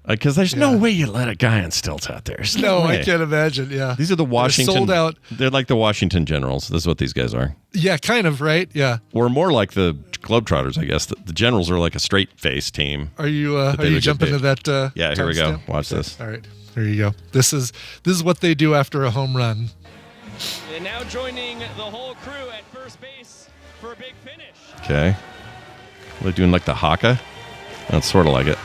because there's no way you let a guy on stilts out there. There's No, way. I can't imagine. Yeah, These are the Washington. sold out. They're like the Washington Generals. This is what these guys are. Yeah, kind of right. Yeah. Or more like the Globetrotters, I guess. The Generals are like a straight face team. Are you they would get jumping to paid. that? Yeah, here we go. timestamp? Watch this. All right, here you go. This is what they do after a home run. And now joining the whole crew at first base for a big finish. Okay. Are they doing like the haka? That's sort of like it.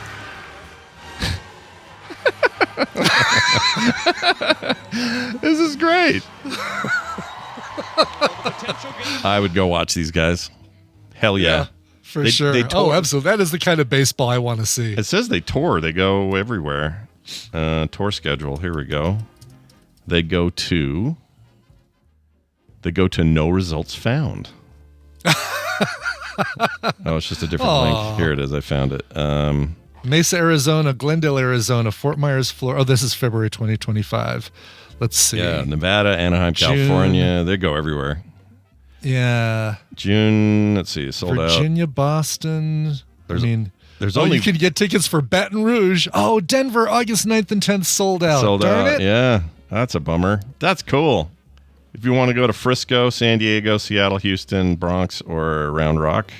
This is great. I would go watch these guys. Hell yeah. For They- sure. they Oh, tore- absolutely. That is the kind of baseball I want to see. It says they tour. They go everywhere. Tour schedule. Here we go. They go to no results found. Oh, it's just a different link. Here it is. I found it. Mesa, Arizona, Glendale, Arizona, Fort Myers, Florida. Oh, this is February 2025. Let's see. Yeah, Nevada, Anaheim, June. California. They go everywhere. Yeah. June. Let's see. Sold out. Virginia, Boston. There's oh, only you can get tickets for Baton Rouge. Oh, Denver, August 9th and 10th sold out. sold Darn out. it. Yeah, that's a bummer. That's cool. If you want to go to Frisco, San Diego, Seattle, Houston, Bronx, or Round Rock,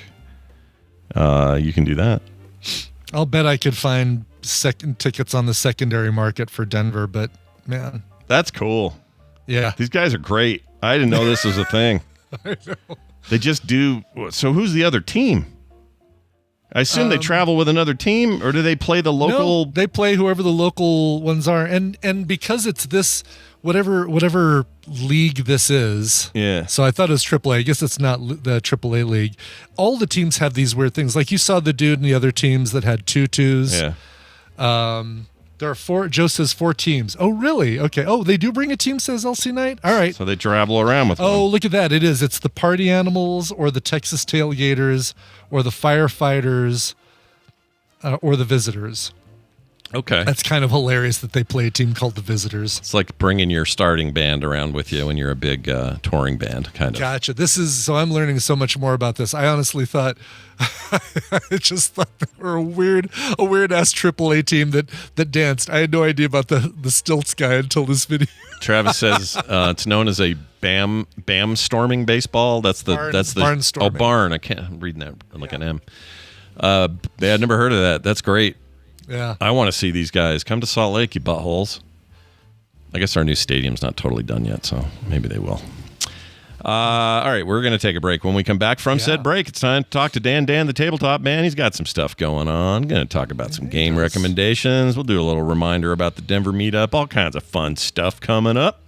you can do that. I'll bet I could find second tickets on the secondary market for Denver, but man, That's cool. yeah. These guys are great. I didn't know this was a thing. They just do. So who's the other team? I assume they travel with another team, or do they play the local? No, they play whoever the local ones are, and because it's this whatever league this is. Yeah. So I thought it was AAA. I guess it's not the AAA league. All the teams have these weird things. Like you saw the dude in the other teams that had tutus. Yeah. There are 4. Joe says 4 teams. Oh, really? Okay. Oh, they do bring a team, says LC Knight. All right. So they travel around with. Oh, one. look at that. It is. It's the party animals, or the Texas tailgaters, or the firefighters, or the visitors. Okay. That's kind of hilarious that they play a team called the Visitors. It's like bringing your starting band around with you when you're a big touring band, kind of. Gotcha. So I'm learning so much more about this. I honestly thought, I just thought they were a weird ass AAA team that danced. I had no idea about the stilts guy until this video. Travis says it's known as a BAM storming baseball. That's the barn storming. Oh, barn. I'm reading that like an M. I'd never heard of that. That's great. Yeah. I want to see these guys. Come to Salt Lake, you buttholes. I guess our new stadium's not totally done yet, so maybe they will. All right, we're going to take a break. When we come back from said break, it's time to talk to Dan the Tabletop Man. He's got some stuff going on. Going to talk about some game recommendations. We'll do a little reminder about the Denver meetup. All kinds of fun stuff coming up.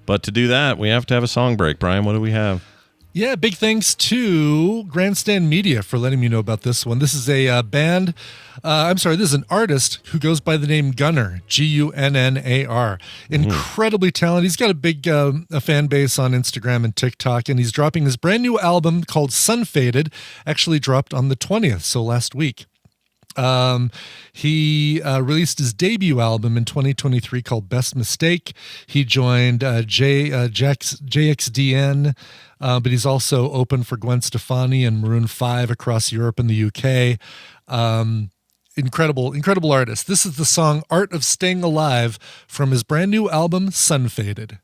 But to do that, we have to have a song break. Brian, what do we have? Yeah, big thanks to Grandstand Media for letting me know about this one. This is a band. This is an artist who goes by the name Gunnar, Gunnar. Incredibly talented. He's got a big a fan base on Instagram and TikTok, and he's dropping his brand new album called Sun Faded. Actually dropped on the 20th, so last week. He released his debut album in 2023 called Best Mistake. He joined JXDN, but he's also open for Gwen Stefani and Maroon 5 across Europe and the UK. Incredible artist. This is the song Art of Staying Alive from his brand new album Sun Faded.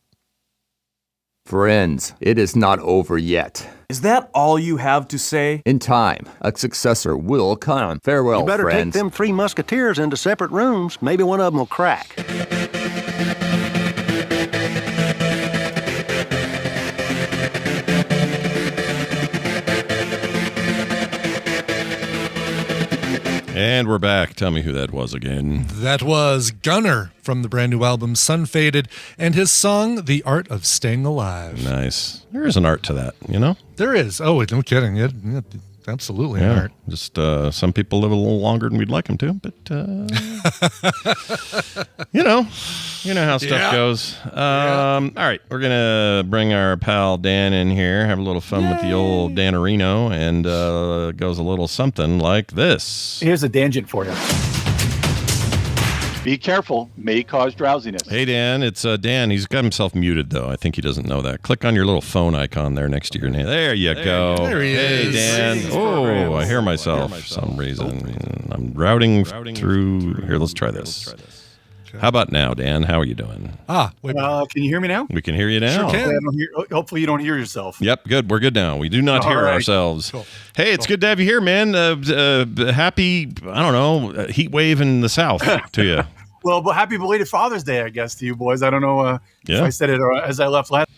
Friends, it is not over yet. Is that all you have to say? In time, a successor will come. Farewell, you better friends. take them 3 musketeers into separate rooms. Maybe one of them will crack. And we're back. Tell me who that was again. That was Gunnar from the brand new album Sun Faded and his song The Art of Staying Alive. Nice. There is an art to that, you know? There is. Oh, no kidding. Absolutely an art. Just some people live a little longer than we'd like them to, but you know how stuff goes. All right, we're gonna bring our pal Dan in here, have a little fun with the old Danarino, and it goes a little something like this. Here's a tangent for you. Be careful, may cause drowsiness. Hey, Dan, it's Dan. He's got himself muted, though. I think he doesn't know that. Click on your little phone icon there next to your name. There you go. There he is. Hey, Dan. Oh, I hear myself for some reason. I'm routing through. Here, let's try this. How about now, Dan? How are you doing? Wait. Can you hear me now? We can hear you now. Sure can. Hopefully you don't hear yourself. Yep, good. We're good now. We do not hear ourselves. Cool. Hey, it's good to have you here, man. Happy, heat wave in the South to you. Well, happy belated Father's Day, I guess, to you boys. I don't know if I said it as I left last.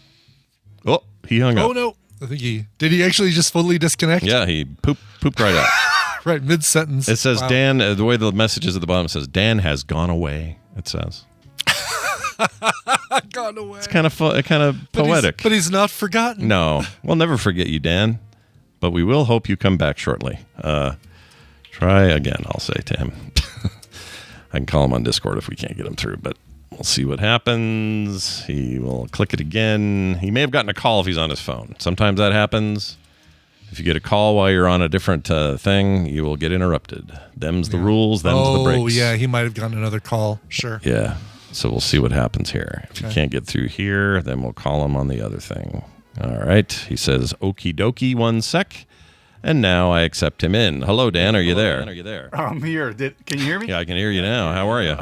Oh, he hung up. Oh, no. I think did he actually just fully disconnect? Yeah, he pooped right out. Right, mid-sentence. It says, wow. Dan, the way the message is at the bottom, it says, Dan has gone away, it says. Gone away. It's kind of poetic. But he's not forgotten. No, we'll never forget you, Dan. But we will hope you come back shortly. Try again, I'll say to him. I can call him on Discord if we can't get him through, but we'll see what happens. He will click it again. He may have gotten a call if he's on his phone. Sometimes that happens. If you get a call while you're on a different thing, you will get interrupted. Them's the rules, them's the breaks. Oh, yeah, he might have gotten another call. Sure. Yeah, so we'll see what happens here. If you can't get through here, then we'll call him on the other thing. All right. He says, okie dokie, 1 sec. And now I accept him in. Hello, Dan. Are you there? I'm here. Can you hear me? Yeah, I can hear you now. How are you?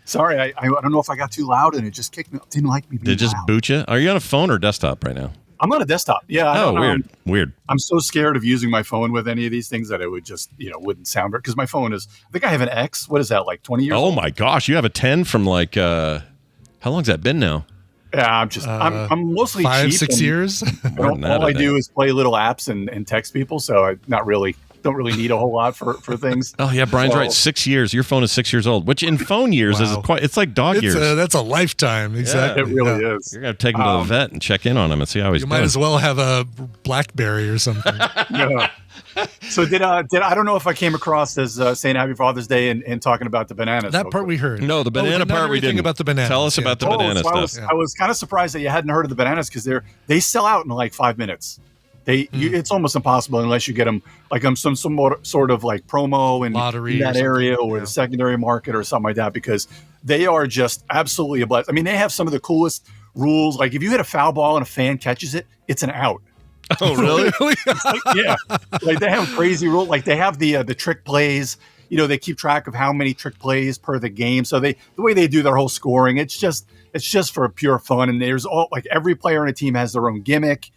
Sorry, I don't know if I got too loud and it just kicked me. Didn't like me being Did it just loud. boot you? Are you on a phone or desktop right now? I'm on a desktop. Yeah. I don't know. Weird. I'm so scared of using my phone with any of these things that it would just, wouldn't sound right. Because my phone is, I think I have an X. What is that, like 20 years old? Oh, my gosh. You have a 10 from how long's that been now? Yeah, I'm mostly 5-6 cheap. years. All I do is play little apps and text people, so I don't really need a whole lot for things. Oh yeah, Brian's right. 6 years. Your phone is 6 years old, which in phone years is quite. It's like dog years. That's a lifetime. Exactly. It really is. You're gonna take him to the vet and check in on him and see how he's You doing. might as well have a BlackBerry or something. Yeah. So did I don't know if I came across as saying Happy Father's Day and talking about the bananas. That part we heard. No, the banana part we didn't. About the bananas. Tell us about the banana stuff. I was kind of surprised that you hadn't heard of the bananas because they sell out in like 5 minutes. It's almost impossible unless you get them like on some sort of like promo in that area or the secondary market or something like that, because they are just absolutely a blast. I mean, they have some of the coolest rules. Like if you hit a foul ball and a fan catches it, it's an out. Oh, really? Yeah. Like they have crazy rules. Like they have the trick plays. You know, they keep track of how many trick plays per the game. So the way they do their whole scoring, it's just for pure fun. And there's like every player on a team has their own gimmick.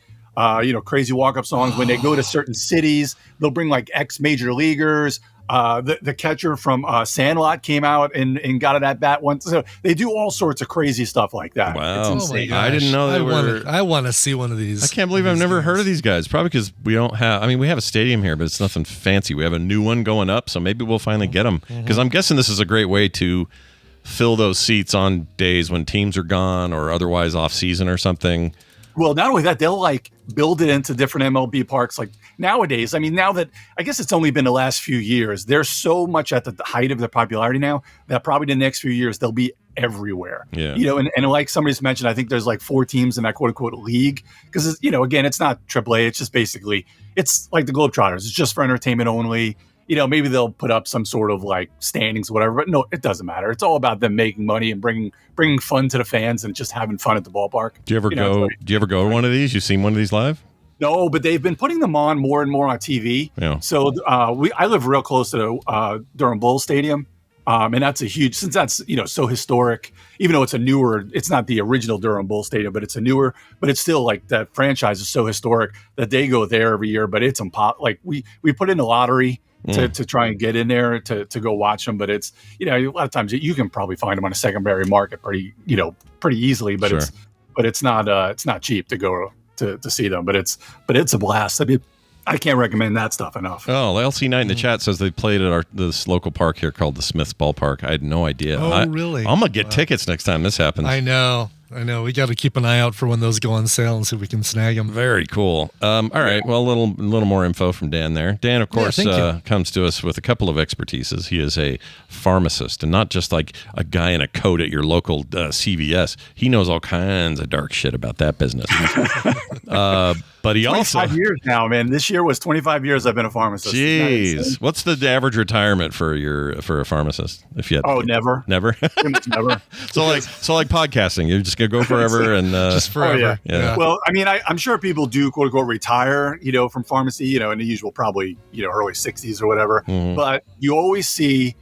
Crazy walk-up songs. When they go to certain cities, they'll bring like ex-major leaguers. The catcher from Sandlot came out and got it at bat once. So they do all sorts of crazy stuff like that. Wow. It's insane. I didn't know I want to see one of these. I can't believe I've never heard of these guys. Probably because we don't have. I mean, we have a stadium here, but it's nothing fancy. We have a new one going up, so maybe we'll finally get them. Because I'm guessing this is a great way to fill those seats on days when teams are gone or otherwise off season or something. Well, not only that, they'll like build it into different MLB parks. Like nowadays, I mean, now that I guess it's only been the last few years, they're so much at the height of their popularity now that probably the next few years they'll be everywhere. Yeah. And like somebody's mentioned, I think there's like 4 teams in that quote unquote league because again, it's not AAA. It's just basically it's like the Globetrotters. It's just for entertainment only. Maybe they'll put up some sort of like standings or whatever, but no, it doesn't matter. It's all about them making money and bringing fun to the fans and just having fun at the ballpark. Do you ever go to one of these? You seen one of these live? No, but they've been putting them on more and more on TV. Yeah. So I live real close to the Durham Bulls Stadium. And that's a huge, since that's, so historic, even though it's not the original Durham Bulls Stadium, but it's but it's still like that franchise is so historic that they go there every year, but it's like we put in a lottery to try and get in there to go watch them. But it's, a lot of times you can probably find them on a secondary market pretty easily, but sure. it's not cheap to go to see them, but it's a blast. I mean, I can't recommend that stuff enough. Oh, LC Knight in the chat says they played at this local park here called the Smiths Ballpark. I had no idea. Oh, really? I'm gonna get tickets next time this happens. I know. We got to keep an eye out for when those go on sale and see if we can snag them. Very cool. All right. Well, a little more info from Dan there. Dan, of course, comes to us with a couple of expertises. He is a pharmacist and not just like a guy in a coat at your local CVS. He knows all kinds of dark shit about that business. But he 25 years now, man. This year was 25 years I've been a pharmacist. Jeez. What's the average retirement for a pharmacist? If you had never. Never? Pretty much never. So like podcasting, you're just gonna go forever and just forever. Yeah. Well, I mean, I'm sure people do quote unquote retire, from pharmacy, in the usual probably, early 60s or whatever. Mm-hmm. But you always see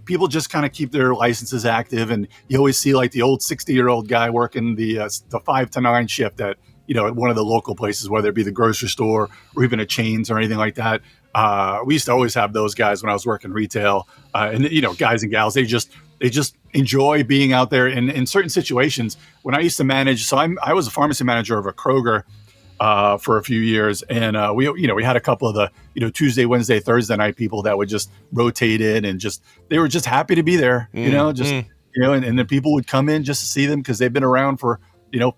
people just kind of keep their licenses active, and you always see like the old 60-year-old guy working the 5 to 9 shift at at one of the local places, whether it be the grocery store or even a chains or anything like that. We used to always have those guys when I was working retail, and guys and gals, they just enjoy being out there in certain situations. When I used to manage, so I was a pharmacy manager of a Kroger for a few years, and we had a couple of the Tuesday, Wednesday, Thursday night people that would just rotate in, and they were just happy to be there, and then people would come in just to see them because they've been around for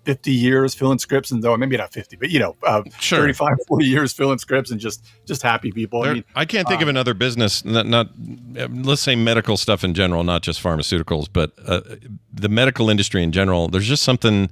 50 years filling scripts, and though maybe not 50, but sure. 35, 40 years filling scripts, and just happy people. I can't think of another business, not let's say medical stuff in general, not just pharmaceuticals, but the medical industry in general. There's just something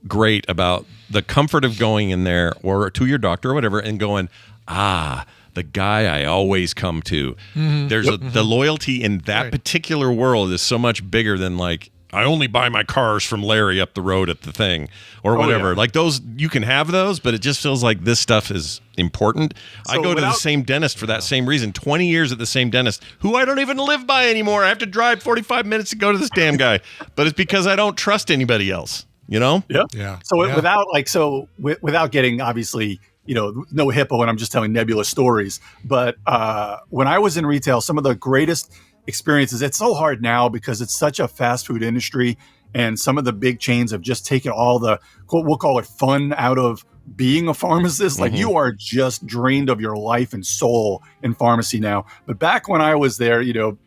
great about the comfort of going in there or to your doctor or whatever and going, the guy I always come to. Mm-hmm. There's the loyalty in that particular world is so much bigger than like, I only buy my cars from Larry up the road at the thing or whatever. Like those, you can have those, but it just feels like this stuff is important. So I go to the same dentist for that same reason. 20 years at the same dentist who I don't even live by anymore. I have to drive 45 minutes to go to this damn guy, but it's because I don't trust anybody else, Yeah. So without getting obviously, no HIPAA when I'm just telling nebulous stories, but when I was in retail, some of the greatest experiences. It's so hard now because it's such a fast food industry, and some of the big chains have just taken all the, we'll call it fun, out of being a pharmacist. Like you are just drained of your life and soul in pharmacy now. But back when I was there,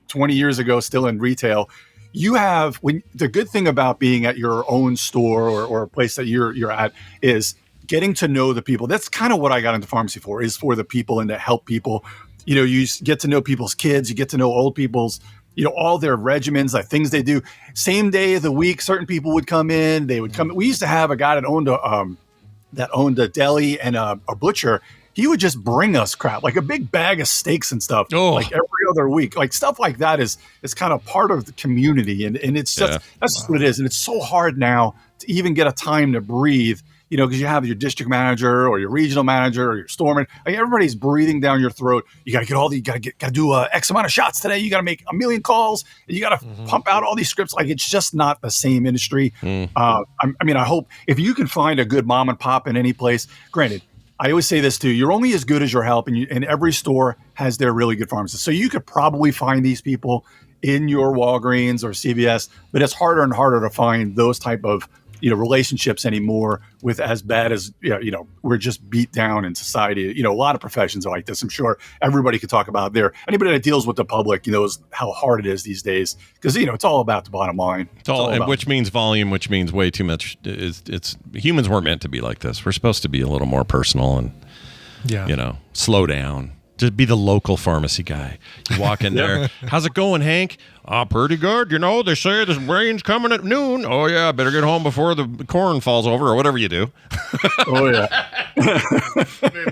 20 years ago, still in retail, you have, the good thing about being at your own store or a place that you're at is getting to know the people. That's kind of what I got into pharmacy for, is for the people and to help people. You get to know people's kids, you get to know old people's, all their regimens, like things they do. Same day of the week, certain people would come in. They would come. We used to have a guy that owned a deli and a butcher. He would just bring us crap, like a big bag of steaks and stuff, like every other week. Like stuff like that is kind of part of the community, and it's just that's just what it is. And it's so hard now to even get a time to breathe. Because you have your district manager or your regional manager or your storeman. Like everybody's breathing down your throat. You got to get you got to do X amount of shots today. You got to make 1 million calls. You got to pump out all these scripts. Like it's just not the same industry. I hope if you can find a good mom and pop in any place. Granted, I always say this too: you're only as good as your help, and every store has their really good pharmacists. So you could probably find these people in your Walgreens or CVS, but it's harder and harder to find those type of relationships anymore with as bad as, we're just beat down in society. A lot of professions are like this. I'm sure everybody could talk about anybody that deals with the public, knows how hard it is these days because, it's all about the bottom line. It's all which means volume, which means way too much. It's humans weren't meant to be like this. We're supposed to be a little more personal and, slow down. Just be the local pharmacy guy. You walk in there. How's it going, Hank? Pretty good. They say the rain's coming at noon. Oh, yeah, I better get home before the corn falls over or whatever you do. Oh, yeah.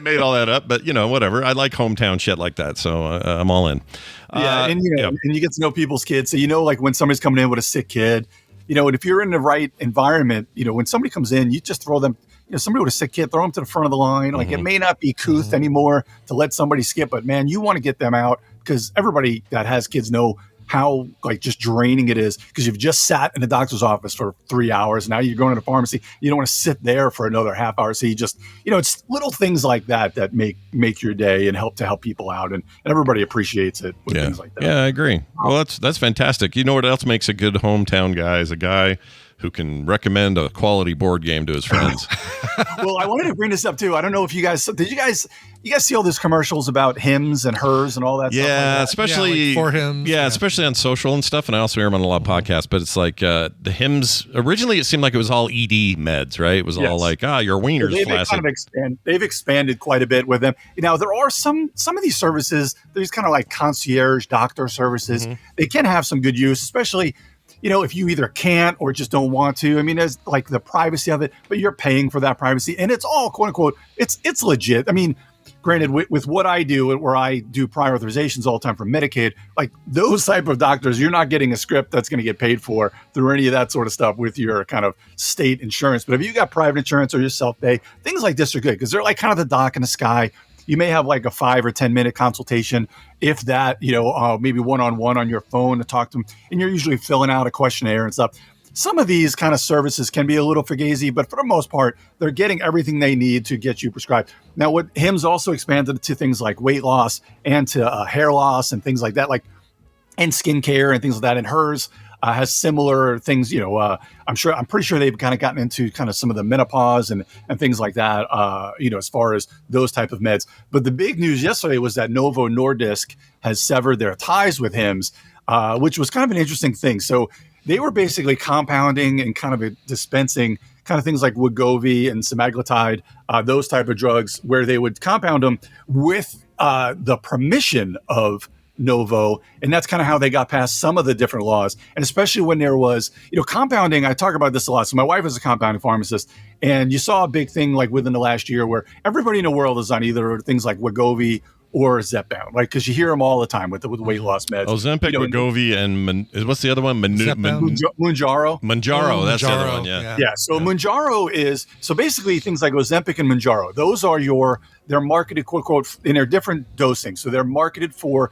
Made all that up, but, whatever. I like hometown shit like that, so I'm all in. And you get to know people's kids. So, like when somebody's coming in with a sick kid, and if you're in the right environment, when somebody comes in, you just throw them, somebody with a sick kid, throw them to the front of the line. Like it may not be couth anymore to let somebody skip, but man, you want to get them out because everybody that has kids know how just draining it is because you've just sat in the doctor's office for 3 hours. Now you're going to the pharmacy. You don't want to sit there for another half hour. So you just, it's little things like that make your day and help people out. And everybody appreciates it with things like that. Yeah, I agree. Well, that's fantastic. You know what else makes a good hometown guy is a guy who can recommend a quality board game to his friends. Well, I wanted to bring this up too. I don't know if you guys see all these commercials about hims and hers and all that stuff? Yeah, especially for hims. Yeah, especially on social and stuff. And I also hear them on a lot of podcasts. But it's like the hims. Originally, it seemed like it was all ED meds, right? It was all like, your wiener's flaccid. They've expanded quite a bit with them. Now there are some of these services. There's kind of like concierge doctor services. They can have some good use, especially. If you either can't or just don't want to. I mean, there's like the privacy of it, but you're paying for that privacy. And it's all, quote unquote, it's legit. I mean, granted, with what I do, where I do prior authorizations all the time for Medicaid, like those type of doctors, you're not getting a script that's going to get paid for through any of that sort of stuff with your kind of state insurance. But if you got private insurance or your self-pay, things like this are good because they're like kind of the doc in the sky. You may have like a 5 or 10 minute consultation, if that, maybe one-on-one on your phone to talk to them. And you're usually filling out a questionnaire and stuff. Some of these kind of services can be a little fugazi, but for the most part, they're getting everything they need to get you prescribed. Now, what HIMS also expanded to things like weight loss and to hair loss and things like that, and skincare and things like that. And hers has similar things, I'm pretty sure they've kind of gotten into kind of some of the menopause and things like that, as far as those type of meds. But the big news yesterday was that Novo Nordisk has severed their ties with HIMS, which was kind of an interesting thing. So they were basically compounding and kind of dispensing kind of things like Wegovy and semaglutide, those type of drugs, where they would compound them with the permission of Novo, and that's kind of how they got past some of the different laws. And especially when there was, compounding, I talk about this a lot. So my wife is a compounding pharmacist, and you saw a big thing like within the last year where everybody in the world is on either things like Wegovy or Zepbound, like because you hear them all the time with weight loss meds. Ozempic, Wegovy, and what's the other one? Mounjaro. Mounjaro, that's the other one. Yeah. So Mounjaro is basically things like Ozempic and Mounjaro. Those are they're marketed, quote unquote, in their different dosing. So they're marketed for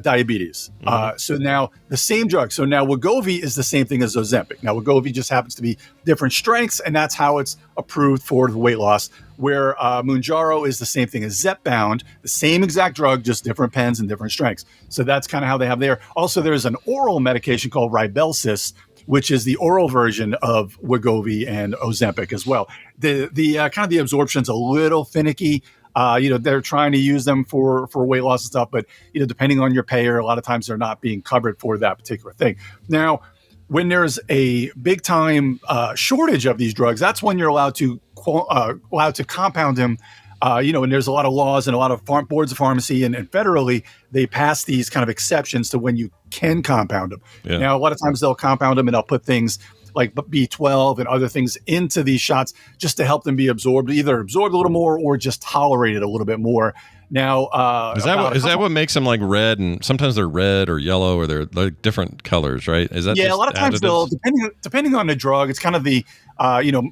diabetes. So now the same drug. So now Wegovy is the same thing as Ozempic. Now Wegovy just happens to be different strengths, and that's how it's approved for the weight loss. Where Mounjaro is the same thing as Zepbound, the same exact drug, just different pens and different strengths. So that's kind of how they have there. Also, there's an oral medication called Rybelsus, which is the oral version of Wegovy and Ozempic as well. The kind of the absorption's a little finicky. They're trying to use them for weight loss and stuff, but depending on your payer, a lot of times they're not being covered for that particular thing. Now, when there's a big time shortage of these drugs, that's when you're allowed to compound them. And there's a lot of laws and a lot of boards of pharmacy and federally, they pass these kind of exceptions to when you can compound them. Yeah. Now, a lot of times they'll compound them and they'll put things like B12 and other things into these shots just to help them be absorbed, either absorbed a little more or just tolerate it a little bit more. Now, is that what makes them like red? And sometimes they're red or yellow, or they're like different colors, right? Is that a lot of times they'll depending on the drug, it's kind of the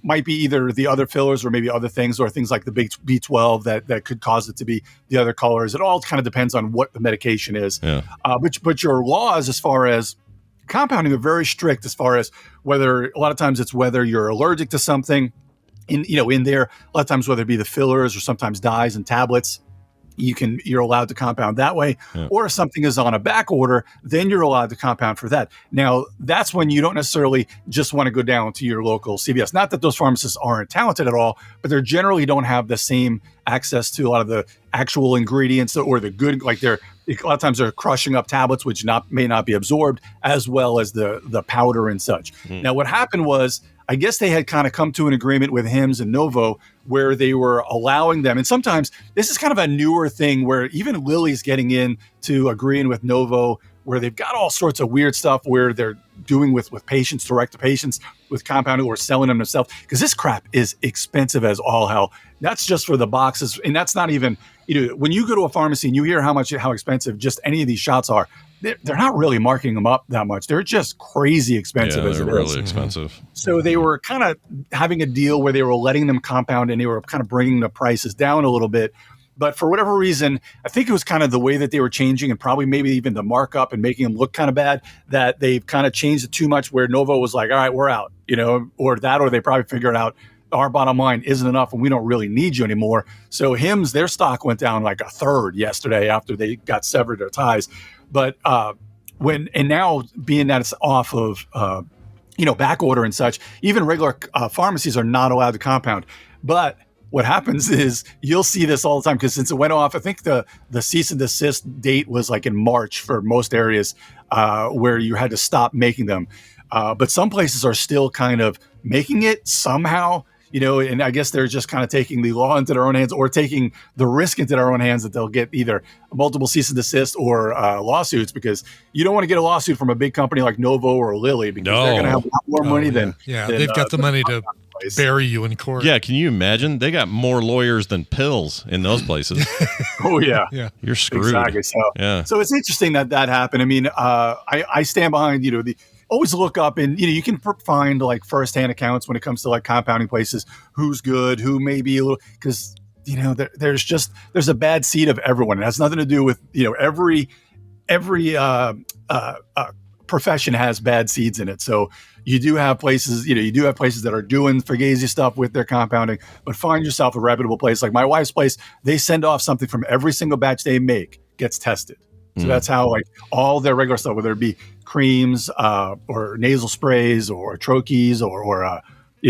might be either the other fillers or maybe other things, or things like the big B12 that could cause it to be the other colors. It all kind of depends on what the medication is. Yeah. But your laws as far as compounding are very strict as far as whether a lot of times it's whether you're allergic to something in there. A lot of times whether it be the fillers or sometimes dyes and tablets. You're allowed to compound that way. Yeah. Or if something is on a back order, then you're allowed to compound for that. Now, that's when you don't necessarily just want to go down to your local CVS. Not that those pharmacists aren't talented at all, but they generally don't have the same access to a lot of the actual ingredients or the good, like a lot of times they're crushing up tablets, which may not be absorbed, as well as the powder and such. Now, what happened was, I guess they had kind of come to an agreement with Hims and Novo where they were allowing them. And sometimes this is kind of a newer thing where even Lilly's getting in to agreeing with Novo, where they've got all sorts of weird stuff where they're doing with patients, direct to patients, with compounding or selling them themselves. Because this crap is expensive as all hell. That's just for the boxes. And that's not even, when you go to a pharmacy and you hear how expensive just any of these shots are, they're not really marking them up that much. They're just crazy expensive as it is. They're really expensive. So they were kind of having a deal where they were letting them compound and they were kind of bringing the prices down a little bit. But for whatever reason, I think it was kind of the way that they were changing and probably maybe even the markup and making them look kind of bad, that they've kind of changed it too much where Novo was like, all right, we're out, or they probably figured out our bottom line isn't enough and we don't really need you anymore. So Hims, their stock went down like a third yesterday after they got severed their ties. But now being that it's off of, back order and such, even regular pharmacies are not allowed to compound. But what happens is you'll see this all the time because since it went off, I think the cease and desist date was like in March for most areas where you had to stop making them. But some places are still kind of making it somehow. And I guess they're just kind of taking the law into their own hands or taking the risk into their own hands that they'll get either multiple cease and desist or lawsuits, because you don't want to get a lawsuit from a big company like Novo or Lilly because they're going to have a lot more money than they've got the money to bury you in court. Yeah, can you imagine? They got more lawyers than pills in those places. Oh, yeah. You're screwed. Exactly. So it's interesting that happened. I mean, I stand behind, always look up and, you can find like firsthand accounts when it comes to like compounding places, who's good, who may be a little, because, there's a bad seed of everyone. It has nothing to do with, every profession has bad seeds in it. So you do have places, that are doing fugazi stuff with their compounding, but find yourself a reputable place. Like my wife's place, they send off something from every single batch they make gets tested. So that's how like all their regular stuff, whether it be creams or nasal sprays or troches or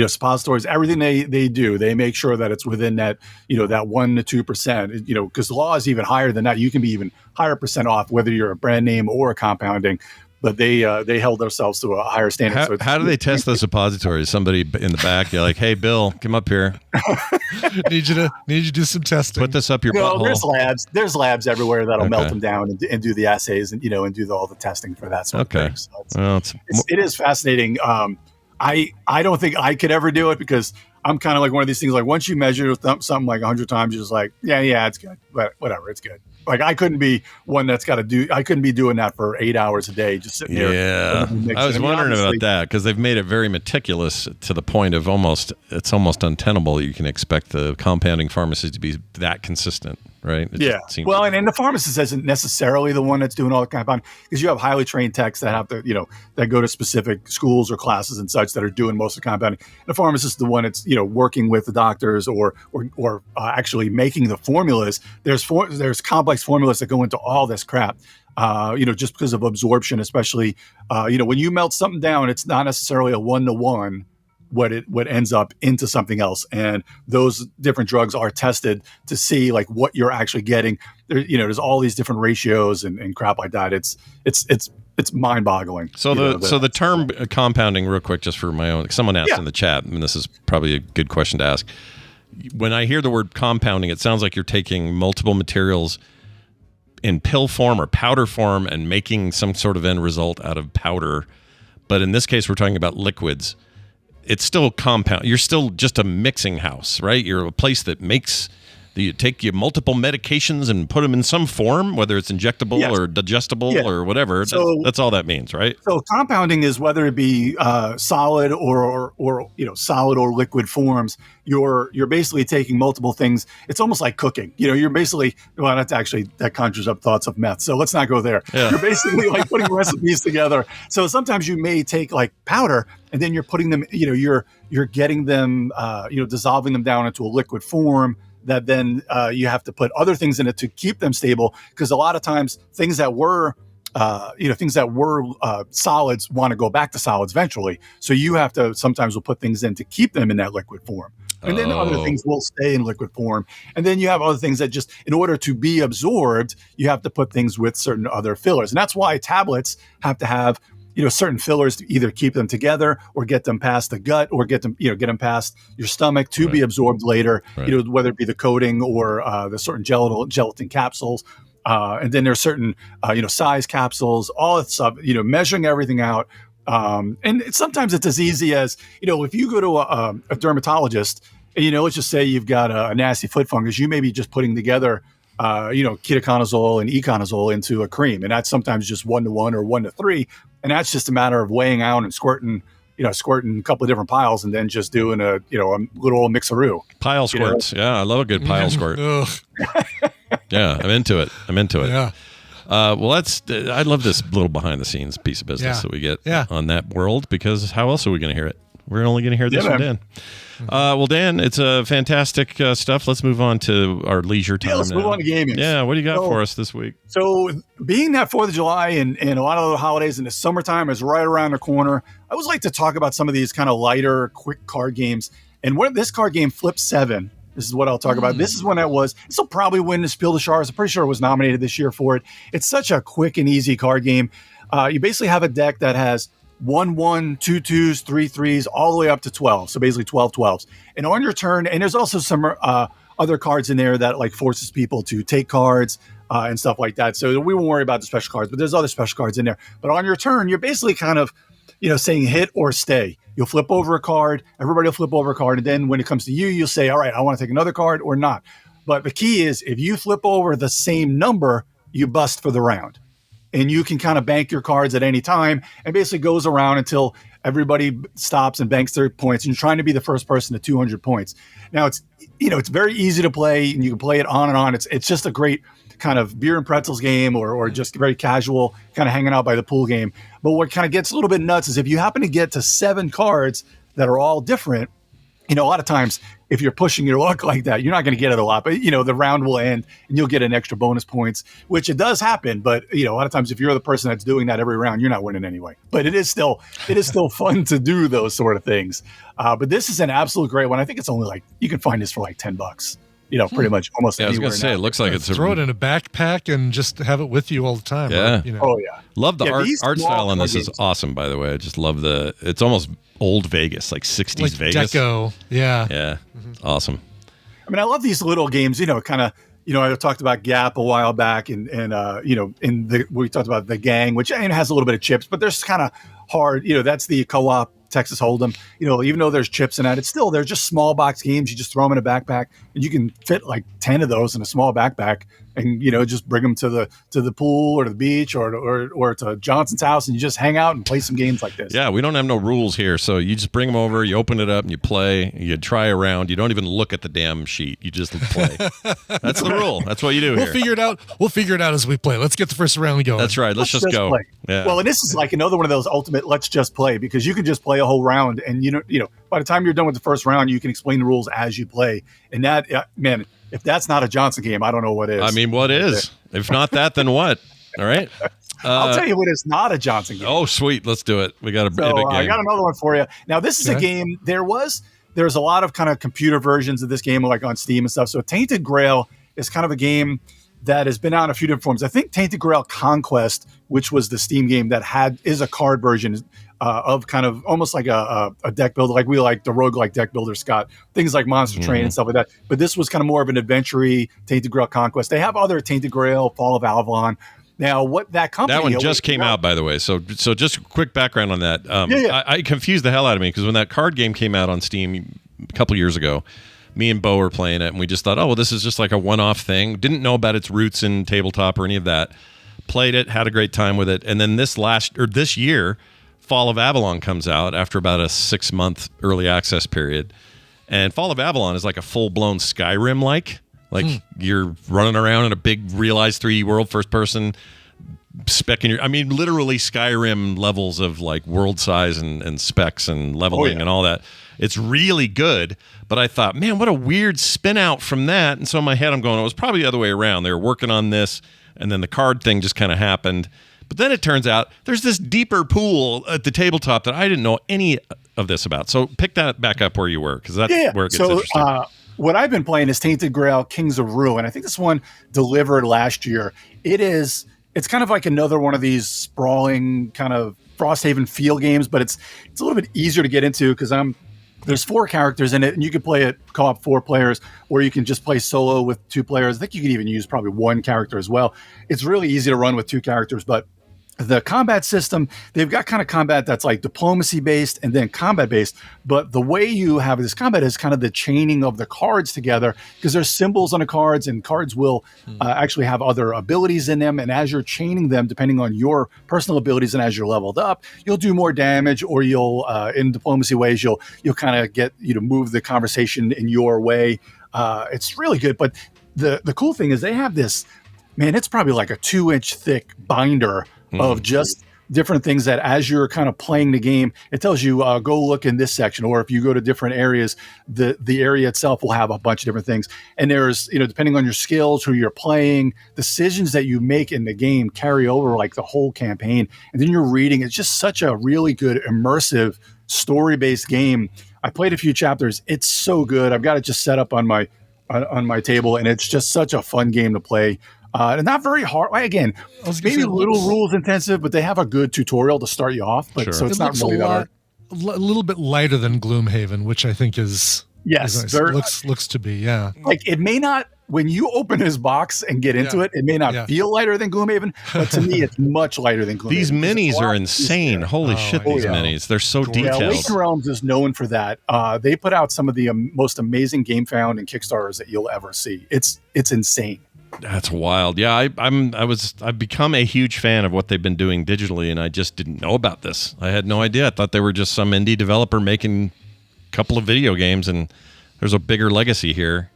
suppositories, everything they do, they make sure that it's within that, that 1% to 2%, because the law is even higher than that. You can be even higher percent off whether you're a brand name or a compounding. But they held themselves to a higher standard. How do they test the suppositories? Somebody in the back, you're like, "Hey, Bill, come up here. need you to do some testing. Put this up your butthole." There's labs everywhere that'll melt them down and do the assays and and do all the testing for that sort of thing. So it is fascinating. I don't think I could ever do it because I'm kind of like one of these things. Like once you measure something like 100 times, you're just like, yeah, it's good, but whatever, it's good. Like I couldn't be one that's got to do. I couldn't be doing that for 8 hours a day, just sitting there. Yeah, I was wondering about that because they've made it very meticulous to the point of it's almost untenable. You can expect the compounding pharmacies to be that consistent. right? It Yeah. just seems Well, and the pharmacist isn't necessarily the one that's doing all the compounding, because you have highly trained techs that have to, that go to specific schools or classes and such that are doing most of the compounding. The pharmacist is the one that's, working with the doctors or actually making the formulas. There's complex formulas that go into all this crap. Just because of absorption, especially, when you melt something down, it's not necessarily a 1-to-1 what ends up into something else. And those different drugs are tested to see like what you're actually getting. There's all these different ratios and crap like that. It's mind boggling. So the term compounding, real quick, just for my own, someone asked in the chat, and this is probably a good question to ask. When I hear the word compounding, it sounds like you're taking multiple materials in pill form or powder form and making some sort of end result out of powder. But in this case, we're talking about liquids. It's still compound. You're still just a mixing house, right? You're a place that makes. You take your multiple medications and put them in some form, whether it's injectable or digestible or whatever. So, that's all that means, right? So compounding is whether it be solid or solid or liquid forms. You're basically taking multiple things. It's almost like cooking. You're basically that conjures up thoughts of meth. So let's not go there. Yeah. You're basically like putting recipes together. So sometimes you may take like powder and then you're putting them. You're getting them. Dissolving them down into a liquid form. That then you have to put other things in it to keep them stable, because a lot of times things that were solids want to go back to solids eventually. So you have to sometimes will put things in to keep them in that liquid form. And then other things will stay in liquid form. And then you have other things that just, in order to be absorbed, you have to put things with certain other fillers. And that's why tablets have to have certain fillers to either keep them together or get them past the gut or get them past your stomach to be absorbed later, whether it be the coating or the certain gelatin capsules. And then there's certain, size capsules, all that stuff, measuring everything out. And sometimes it's as easy as, if you go to a dermatologist and, let's just say you've got a nasty foot fungus, you may be just putting together ketoconazole and econazole into a cream. And that's sometimes just 1-to-1 or 1-to-3. And that's just a matter of weighing out and squirting a couple of different piles and then just doing a little mixeroo. Pile squirts. Yeah, I love a good pile squirt. Yeah, I'm into it. Yeah. I love this little behind the scenes piece of business that we get on that world, because how else are we going to hear it? We're only going to hear this from Dan. Well, Dan, it's fantastic stuff. Let's move on to our leisure time. Let's move on to gaming. Yeah, what do you got for us this week? So, being that 4th of July and a lot of the holidays in the summertime is right around the corner, I always like to talk about some of these kind of lighter, quick card games. And this card game, Flip 7, this is what I'll talk about. This is one that this will probably win the Spiel des Jahres. I'm pretty sure it was nominated this year for it. It's such a quick and easy card game. You basically have a deck that has 1-1, 2-2s, 3-3s, all the way up to 12. So basically 12-12s. And on your turn, and there's also some other cards in there that like forces people to take cards and stuff like that. So we won't worry about the special cards, but there's other special cards in there. But on your turn, you're basically kind of, saying hit or stay. You'll flip over a card. Everybody will flip over a card. And then when it comes to you, you'll say, all right, I want to take another card or not. But the key is if you flip over the same number, you bust for the round. And you can kind of bank your cards at any time, and basically goes around until everybody stops and banks their points. And you're trying to be the first person to 200 points. Now it's very easy to play, and you can play it on and on. It's just a great kind of beer and pretzels game, or just very casual, kind of hanging out by the pool game. But what kind of gets a little bit nuts is if you happen to get to 7 cards that are all different, a lot of times if you're pushing your luck like that, you're not going to get it a lot, but the round will end and you'll get an extra bonus points, which it does happen. But a lot of times if you're the person that's doing that every round, you're not winning anyway. But it is still fun to do those sort of things. But this is an absolute great one. I think it's only you can find this for like $10. Pretty much almost anywhere. I was going to say, it looks like it's throw it in a backpack and just have it with you all the time. Yeah. Right? Oh yeah. Love the art style on this is awesome, by the way. I just love it's almost old Vegas, like 60s Vegas. Deco. Yeah. Yeah. Awesome. I mean, I love these little games, kind of, I talked about Gap a while back and we talked about the Gang, which has a little bit of chips, but there's kind of hard, that's the co-op Texas Hold'em. You know, even though there's chips in that, it's still, they're just small box games. You just throw them in a backpack, and you can fit like 10 of those in a small backpack, and you know, just bring them to the pool or to the beach or to Johnson's house, and you just hang out and play some games like this. Yeah, we don't have no rules here, so you just bring them over, you open it up, and you play. You try around. You don't even look at the damn sheet. You just play. That's the rule. That's what you do We'll here. figure it out. We'll figure it out as we play. Let's get the first round going. That's right. Let's just go. Play. Yeah. Well, and this is like another one of those ultimate let's just play, because you can just play a whole round, and you know, by the time you're done with the first round, you can explain the rules as you play. And that, man, if that's not a Johnson game, I don't know what is. I mean, what is? If not that, then what? All right. I'll tell you what is not a Johnson game. Oh, sweet. Let's do it. We got a big game. I got another one for you. Now, this is a game. There's a lot of kind of computer versions of this game, like on Steam and stuff. So Tainted Grail is kind of a game that has been out in a few different forms. I think Tainted Grail Conquest, which was the Steam game that is a card version of kind of almost like a deck builder, like we like the roguelike deck builder, Scott, things like Monster Train and stuff like that. But this was kind of more of an adventure-y Tainted Grail Conquest. They have other Tainted Grail, Fall of Avalon. Now, what that company... That one just came out, by the way. So just a quick background on that. I confused the hell out of me, because when that card game came out on Steam a couple years ago, me and Bo were playing it, and we just thought, oh, well, this is just like a one-off thing. Didn't know about its roots in tabletop or any of that. Played it, had a great time with it. And then this year, Fall of Avalon comes out after about a 6-month early access period. And Fall of Avalon is like a full-blown Skyrim-like. Like you're running around in a big realized 3D world, first person, literally Skyrim levels of like world size and specs and leveling and all that. It's really good, but I thought, man, what a weird spin out from that. And so in my head, I'm going, it was probably the other way around. They were working on this, and then the card thing just kind of happened. But then it turns out there's this deeper pool at the tabletop that I didn't know any of this about. So pick that back up where you were, because that's where it gets interesting. What I've been playing is Tainted Grail Kings of Ruin. I think this one delivered last year. It's kind of like another one of these sprawling kind of Frosthaven feel games, but it's a little bit easier to get into because there's 4 characters in it, and you can play it co-op 4 players, or you can just play solo with 2 players. I think you can even use probably 1 character as well. It's really easy to run with 2 characters, but the combat system, they've got kind of combat that's like diplomacy based and then combat based. But the way you have this combat is kind of the chaining of the cards together, because there's symbols on the cards, and cards will actually have other abilities in them. And as you're chaining them, depending on your personal abilities and as you're leveled up, you'll do more damage, or you'll, in diplomacy ways, you'll kind of get to move the conversation in your way. It's really good. But the cool thing is they have this, man, it's probably like a 2-inch thick binder of just different things that as you're kind of playing the game, it tells you, go look in this section, or if you go to different areas, the area itself will have a bunch of different things. And there's, depending on your skills, who you're playing, decisions that you make in the game carry over like the whole campaign. And then you're reading. It's just such a really good, immersive, story-based game. I played a few chapters. It's so good. I've got it just set up on my table, and it's just such a fun game to play. And not very hard. Again, maybe a little rules intensive, but they have a good tutorial to start you off. But so it's not really that hard. A little bit lighter than Gloomhaven, which I think is nice. Looks to be, yeah. Like it may not, when you open his box and get into it may not feel lighter than Gloomhaven, but to me, it's much lighter than Gloomhaven. These minis are insane. Holy shit, these minis. They're so detailed. Yeah, Awakened Realms is known for that. They put out some of the most amazing game found and Kickstarters that you'll ever see. It's insane. That's wild. Yeah, I've become a huge fan of what they've been doing digitally, and I just didn't know about this. I had no idea. I thought they were just some indie developer making a couple of video games, and there's a bigger legacy here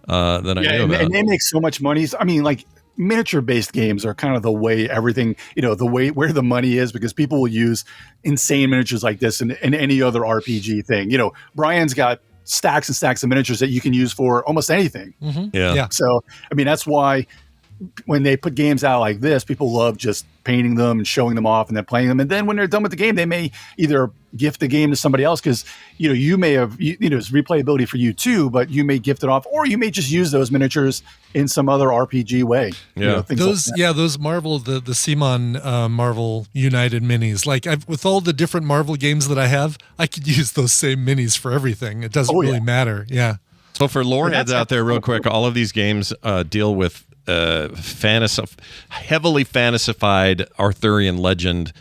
than I knew about. And they make so much money. I mean, like miniature-based games are kind of the way everything, the way where the money is, because people will use insane miniatures like this in any other RPG thing. Brian's got stacks and stacks of miniatures that you can use for almost anything. Yeah. So, I mean, that's why when they put games out like this, people love just painting them and showing them off and then playing them. And then when they're done with the game, they may either gift the game to somebody else, because, you may have, it's replayability for you too, but you may gift it off, or you may just use those miniatures in some other RPG way. Yeah. Those Marvel, the CMON Marvel United minis, like with all the different Marvel games that I have, I could use those same minis for everything. It doesn't really matter. Yeah. So for lore heads out there, real quick, all of these games deal with heavily fantasified Arthurian legend,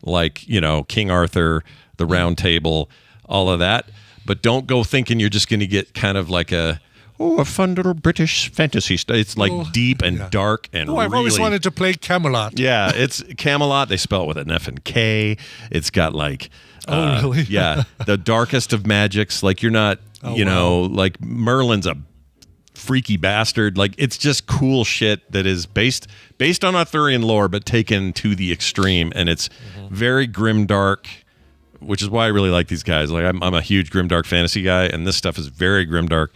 like King Arthur, the round table, all of that. But don't go thinking you're just going to get kind of like a fun little British fantasy stuff. It's like deep and dark and I've always wanted to play Camelot. Yeah, it's Camelot. They spell it with an F and K. It's got like... really? Yeah, the darkest of magics. Like you're not, like Merlin's a freaky bastard. Like it's just cool shit that is based on Arthurian lore, but taken to the extreme. And it's very grimdark, which is why I really like these guys. Like I'm a huge grimdark fantasy guy, and this stuff is very grimdark.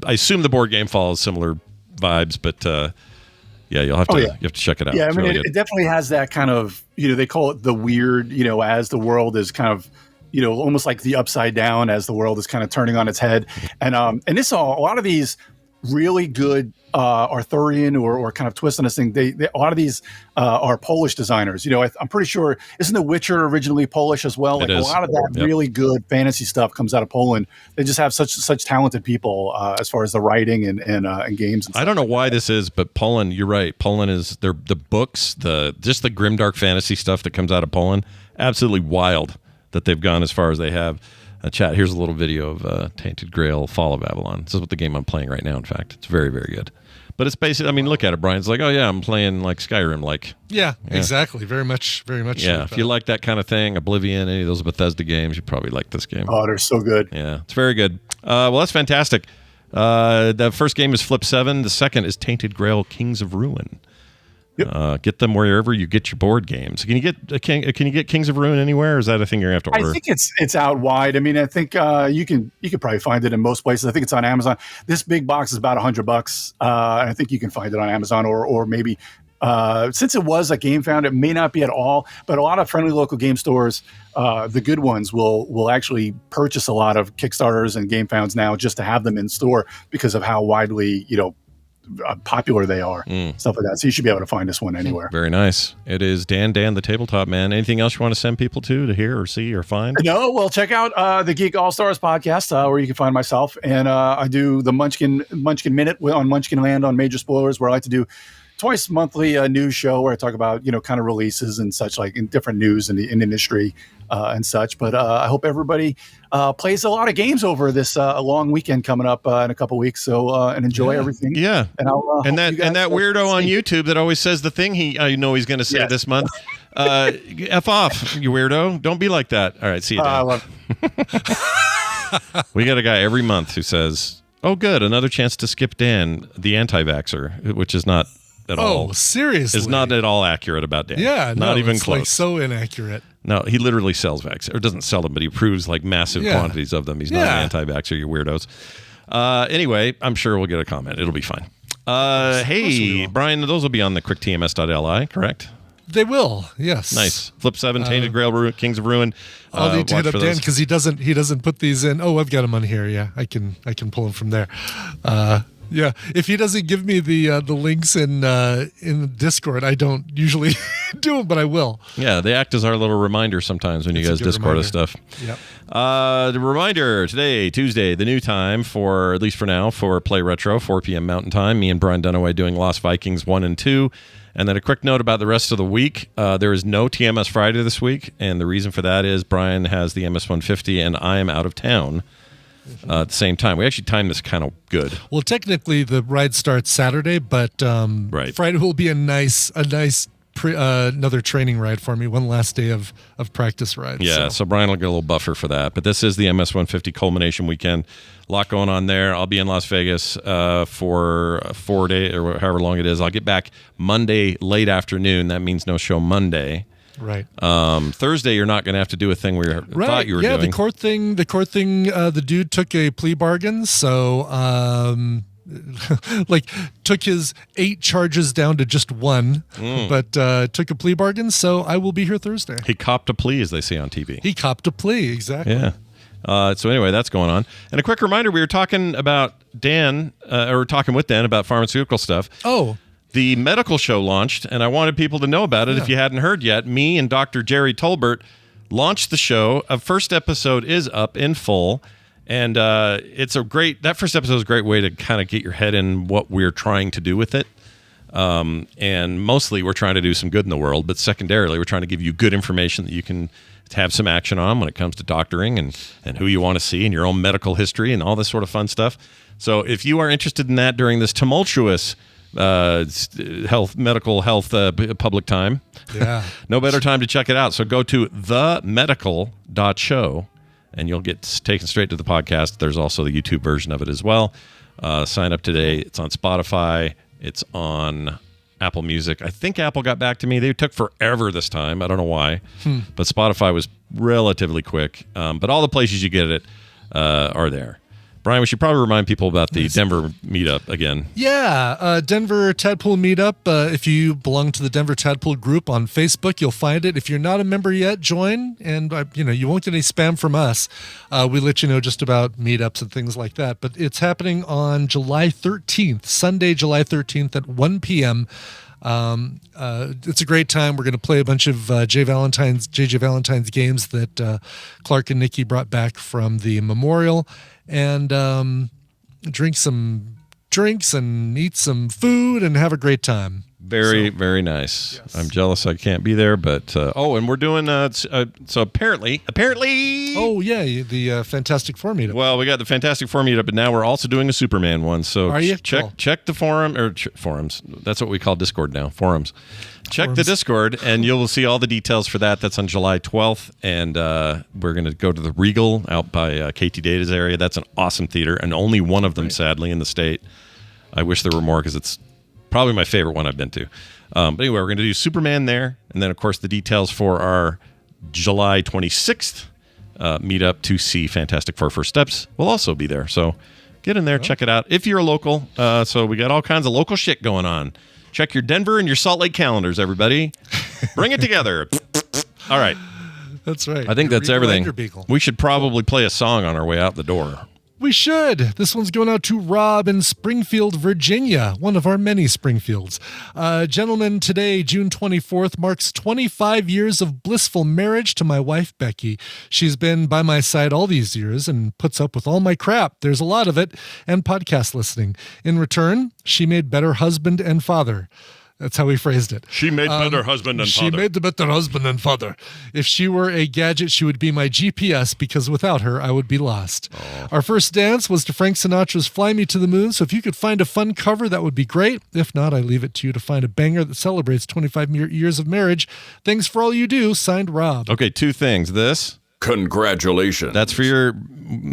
I assume the board game follows similar vibes, but yeah, you'll have to you have to check it out. Yeah, it's I mean, really it definitely has that kind of, they call it the weird, as the world is kind of, almost like the upside down as the world is kind of turning on its head. And this a lot of these really good Arthurian or kind of twist on this thing. They a lot of these are Polish designers. I'm pretty sure, isn't The Witcher originally Polish as well? Like a lot of that really good fantasy stuff comes out of Poland. They just have such talented people as far as the writing and games. And I don't know why this is, but Poland. You're right. Poland is the books, just the grimdark fantasy stuff that comes out of Poland. Absolutely wild that they've gone as far as they have. Chat, here's a little video of Tainted Grail, Fall of Avalon. This is what the game I'm playing right now, in fact. It's very, very good. But it's basically, I mean, look at it, Brian. It's like, oh, yeah, I'm playing like Skyrim. Like, yeah, exactly. Very much. Yeah, like if you like that kind of thing, Oblivion, any of those Bethesda games, you probably like this game. Oh, they're so good. Yeah, it's very good. Well, that's fantastic. The first game is Flip 7. The second is Tainted Grail, Kings of Ruin. Yep. Get them wherever you get your board games. Can you get Kings of Ruin anywhere, or is that a thing you're going to have to order? I think it's out wide. I mean, I think you can probably find it in most places. I think it's on Amazon. This big box is about $100. I think you can find it on Amazon or maybe since it was a Game Found, it may not be at all. But a lot of friendly local game stores, the good ones, will actually purchase a lot of Kickstarters and Game Founds now just to have them in store because of how widely popular they are, stuff like that. So you should be able to find this one anywhere. Very nice. It is Dan the Tabletop Man. Anything else you want to send people to hear or see or find? No, well, check out the Geek All Stars podcast where you can find myself, and I do the Munchkin Minute on Munchkin Land on Major Spoilers, where I like to do twice monthly news show where I talk about kind of releases and such, like in different news in the industry and such. But I hope everybody plays a lot of games over this long weekend coming up in a couple weeks. So and enjoy everything. Yeah, and I'll and that weirdo on YouTube that always says the thing I know he's going to say this month. F off, you weirdo! Don't be like that. All right, see you. Dan. We got a guy every month who says, "Oh, good, another chance to skip Dan, the anti-vaxxer," which is not. At all. Oh, seriously? Is not at all accurate about Dan. Yeah, not even it's close. Like so inaccurate. No, he literally sells vaccines, or doesn't sell them, but he approves like massive quantities of them. He's not an anti-vaxxer, you weirdos. Anyway, I'm sure we'll get a comment. It'll be fine. Hey, Brian, those will be on the quicktms.li, correct? They will, yes. Nice. Flip 7, Tainted Grail, Kings of Ruin. I'll need to hit up Dan because he doesn't put these in. Oh, I've got them on here. Yeah, I can pull them from there. Yeah, if he doesn't give me the links in Discord, I don't usually do them, but I will. Yeah, they act as our little reminder sometimes when you guys Discord us stuff. Yep. The reminder today, Tuesday, the new time for, at least for now, for Play Retro, 4 p.m. Mountain Time. Me and Brian Dunaway doing Lost Vikings 1 and 2. And then a quick note about the rest of the week. There is no TMS Friday this week, and the reason for that is Brian has the MS-150, and I am out of town. At the same time, we actually timed this kind of good. Well, technically, the ride starts Saturday, but Friday will be a nice another training ride for me. One last day of practice rides. Yeah, so Brian will get a little buffer for that. But this is the MS-150 culmination weekend. A lot going on there. I'll be in Las Vegas for 4 days or however long it is. I'll get back Monday late afternoon. That means no show Monday. Right. Thursday, you're not going to have to do a thing we thought you were doing. Yeah, the court thing. The dude took a plea bargain, so took his 8 charges down to just 1, but took a plea bargain. So I will be here Thursday. He copped a plea, as they say on TV. He copped a plea, exactly. Yeah. So anyway, that's going on. And a quick reminder: we were talking about Dan, or talking with Dan about pharmaceutical stuff. Oh. The medical show launched, and I wanted people to know about it if you hadn't heard yet. Me and Dr. Jerry Tolbert launched the show. A first episode is up in full, and that first episode is a great way to kind of get your head in what we're trying to do with it. And mostly we're trying to do some good in the world, but secondarily we're trying to give you good information that you can have some action on when it comes to doctoring and who you want to see and your own medical history and all this sort of fun stuff. So if you are interested in that during this tumultuous medical health public time, no better time to check it out. So go to themedical.show and you'll get taken straight to the podcast. There's also the YouTube version of it as well. Sign up today. It's on Spotify. It's on Apple Music. I think Apple got back to me. They took forever this time. I don't know why. But Spotify was relatively quick. But all the places you get it are there. Brian, we should probably remind people about the Denver meetup again. Yeah, Denver Tadpole meetup. If you belong to the Denver Tadpole group on Facebook, you'll find it. If you're not a member yet, join, and you won't get any spam from us. We let you know just about meetups and things like that. But it's happening on July 13th, Sunday, July 13th at 1 p.m. It's a great time. We're going to play a bunch of JJ Valentine's games that Clark and Nikki brought back from the memorial, and drink some drinks and eat some food and have a great time. Very nice. Yes. I'm jealous I can't be there, but and we're doing so apparently. Oh yeah, the Fantastic Four meetup. Well, we got the Fantastic Four meetup, but now we're also doing a Superman one. So are you? Check the forums. That's what we call Discord now. Forums. Check the Discord, and you'll see all the details for that. That's on July 12th, and we're going to go to the Regal out by KT Data's area. That's an awesome theater, and only one of them, sadly, in the state. I wish there were more because it's probably my favorite one I've been to. But anyway, we're going to do Superman there, and then, of course, the details for our July 26th meetup to see Fantastic Four First Steps will also be there. So get in there, check it out. If you're a local, so we got all kinds of local shit going on. Check your Denver and your Salt Lake calendars, everybody. Bring it together. All right. That's right. I think that's everything. We should probably play a song on our way out the door. We should. This one's going out to Rob in Springfield, Virginia, one of our many Springfields. Gentlemen, today, June 24th, marks 25 years of blissful marriage to my wife, Becky. She's been by my side all these years and puts up with all my crap. There's a lot of it, and podcast listening. In return, she made better husband and father. That's how he phrased it. She made better husband and father. She made the better husband and father. If she were a gadget, she would be my GPS, because without her, I would be lost. Oh. Our first dance was to Frank Sinatra's Fly Me to the Moon, so if you could find a fun cover, that would be great. If not, I leave it to you to find a banger that celebrates 25 years of marriage. Thanks for all you do. Signed, Rob. Okay, two things. This. Congratulations. That's for your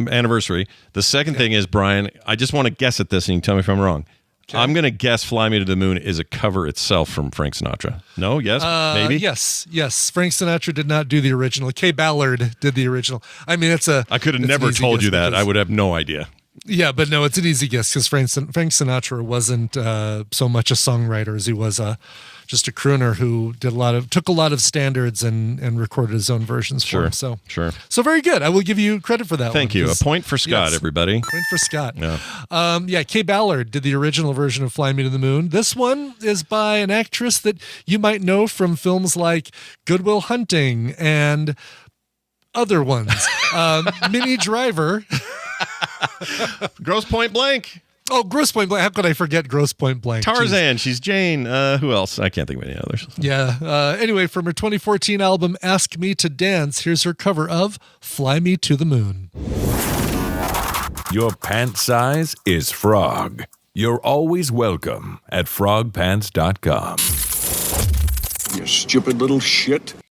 anniversary. The second thing is, Brian, I just want to guess at this, and you can tell me if I'm wrong. Okay. I'm going to guess Fly Me to the Moon is a cover itself from Frank Sinatra. No? Yes? Maybe? Yes. Frank Sinatra did not do the original. Kay Ballard did the original. I mean, I could have never told you that. I would have no idea. Yeah, but no, it's an easy guess because Frank Sinatra wasn't so much a songwriter as he was just a crooner who took a lot of standards and recorded his own versions for him. So very good. I will give you credit for that. Thank you. A point for Scott, everybody. Point for Scott. Yeah. Kay Ballard did the original version of Fly Me to the Moon. This one is by an actress that you might know from films like Good Will Hunting and other ones. Minnie Driver. Grosse Point Blank. Oh, Grosse Point Blank. How could I forget Grosse Point Blank? Tarzan. She's Jane. Who else? I can't think of any others. Yeah. Anyway, from her 2014 album, Ask Me to Dance, here's her cover of Fly Me to the Moon. Your pant size is frog. You're always welcome at frogpants.com. You stupid little shit.